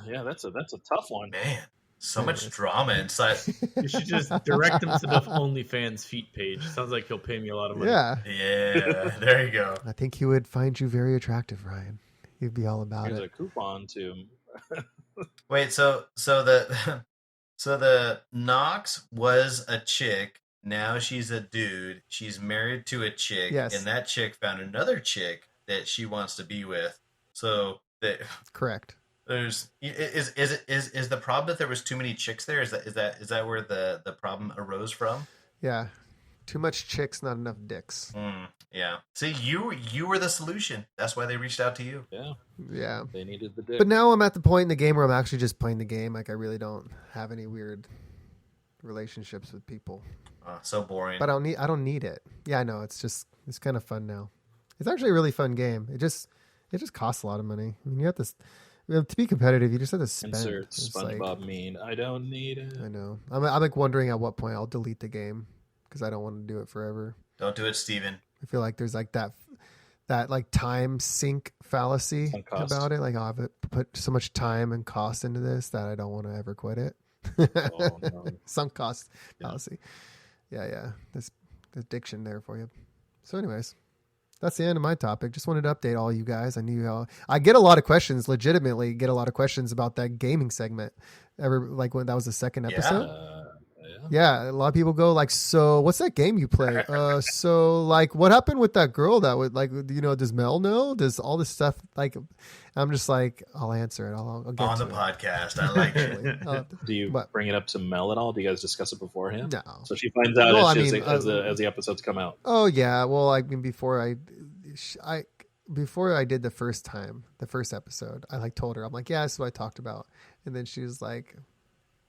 Yeah, that's a tough one.
Man, so much drama inside.
You should just direct him to the OnlyFans feet page. Sounds like he'll pay me a lot of money.
Yeah.
Yeah, there you go.
I think he would find you very attractive, Ryan. He'd be all about
Here's
it.
a coupon to.
Wait, so the Knox was a chick. Now she's a dude. She's married to a chick,
Yes.
and that chick found another chick that she wants to be with. So that
Correct.
there's is the problem that there was too many chicks there? Is that where the problem arose from?
Yeah. Too much chicks, not enough dicks.
Yeah. See, you were the solution. That's why they reached out to you.
Yeah,
Yeah.
they needed the dick.
But now I'm at the point in the game where I'm actually just playing the game. Like, I really don't have any weird relationships with people.
So boring.
But I don't need it. Yeah, I know. It's kind of fun now. It's actually a really fun game. It just costs a lot of money. I mean, you have to be competitive. You just have to spend.
Insert
It's
SpongeBob meme. I don't need it.
I know. I'm like wondering at what point I'll delete the game because I don't want to do it forever.
Don't do it, Steven.
I feel like there's like that like time sink fallacy
Sunk cost.
about it. Like, I've put so much time and cost into this that I don't want to ever quit it.
Oh, no.
Sunk cost fallacy. Yeah. This addiction there for you. So anyways, that's the end of my topic. Just wanted to update all you guys. I get a lot of questions, legitimately get a lot of questions about that gaming segment. Like when that was the second episode. Yeah, a lot of people go like, so what's that game you play? So like, what happened with that girl that would like, does Mel know? Does all this stuff, like, I'm just like, I'll answer it. I'll get
On
to
the
it.
podcast. I like it.
Do you bring it up to Mel at all? Do you guys discuss it beforehand?
No.
So she finds out
Well,
as the episodes come out.
Oh yeah. Well, I mean, before I did the first episode, I like told her, I'm like, yeah, this is what I talked about. And then she was like,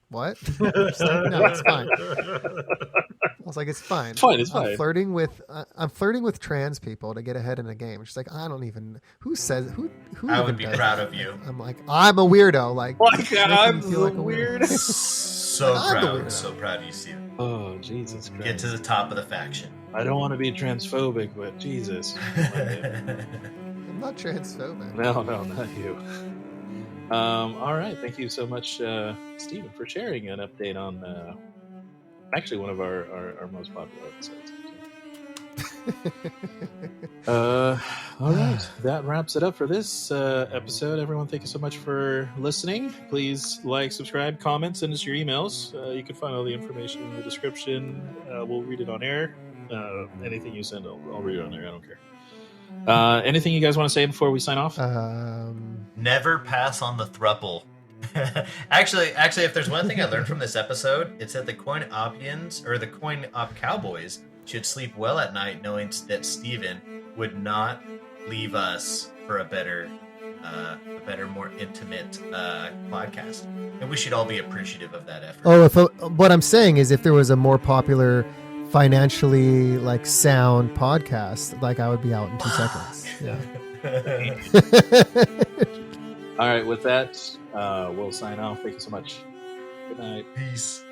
what? She's like, no, it's fine. I was like, it's fine.
It's fine.
I'm flirting with trans people to get ahead in a game. She's like, I don't even. Who says who?
I
even
would be
does
proud
that?
of you.
I'm like, I'm a weirdo. Like
I'm
making me feel like a
weird.
So
I'm the
proud.
weirdo.
So proud of you, Steven.
Oh, Jesus Christ.
Get to the top of the faction.
I don't want to be transphobic, but Jesus.
I'm not transphobic.
No, not you. All right. Thank you so much, Stephen, for sharing an update on actually one of our most popular episodes. All right, that wraps it up for this episode. Everyone, thank you so much for listening. Please like, subscribe, comment, send us your emails. You can find all the information in the description. We'll read it on air. Anything you send, I'll read it on air. I don't care. Anything you guys want to say before we sign off?
Never pass on the thruple. actually, if there's one thing I learned from this episode, it's that the CoinOp-ians or the CoinOp Cowboys should sleep well at night, knowing that Steven would not leave us for a better, more intimate podcast, and we should all be appreciative of that effort.
Oh, what I'm saying is, if there was a more popular, financially like sound podcast, like I would be out in 2 seconds. Yeah.
All right, with that, we'll sign off. Thank you so much. Good night.
Peace.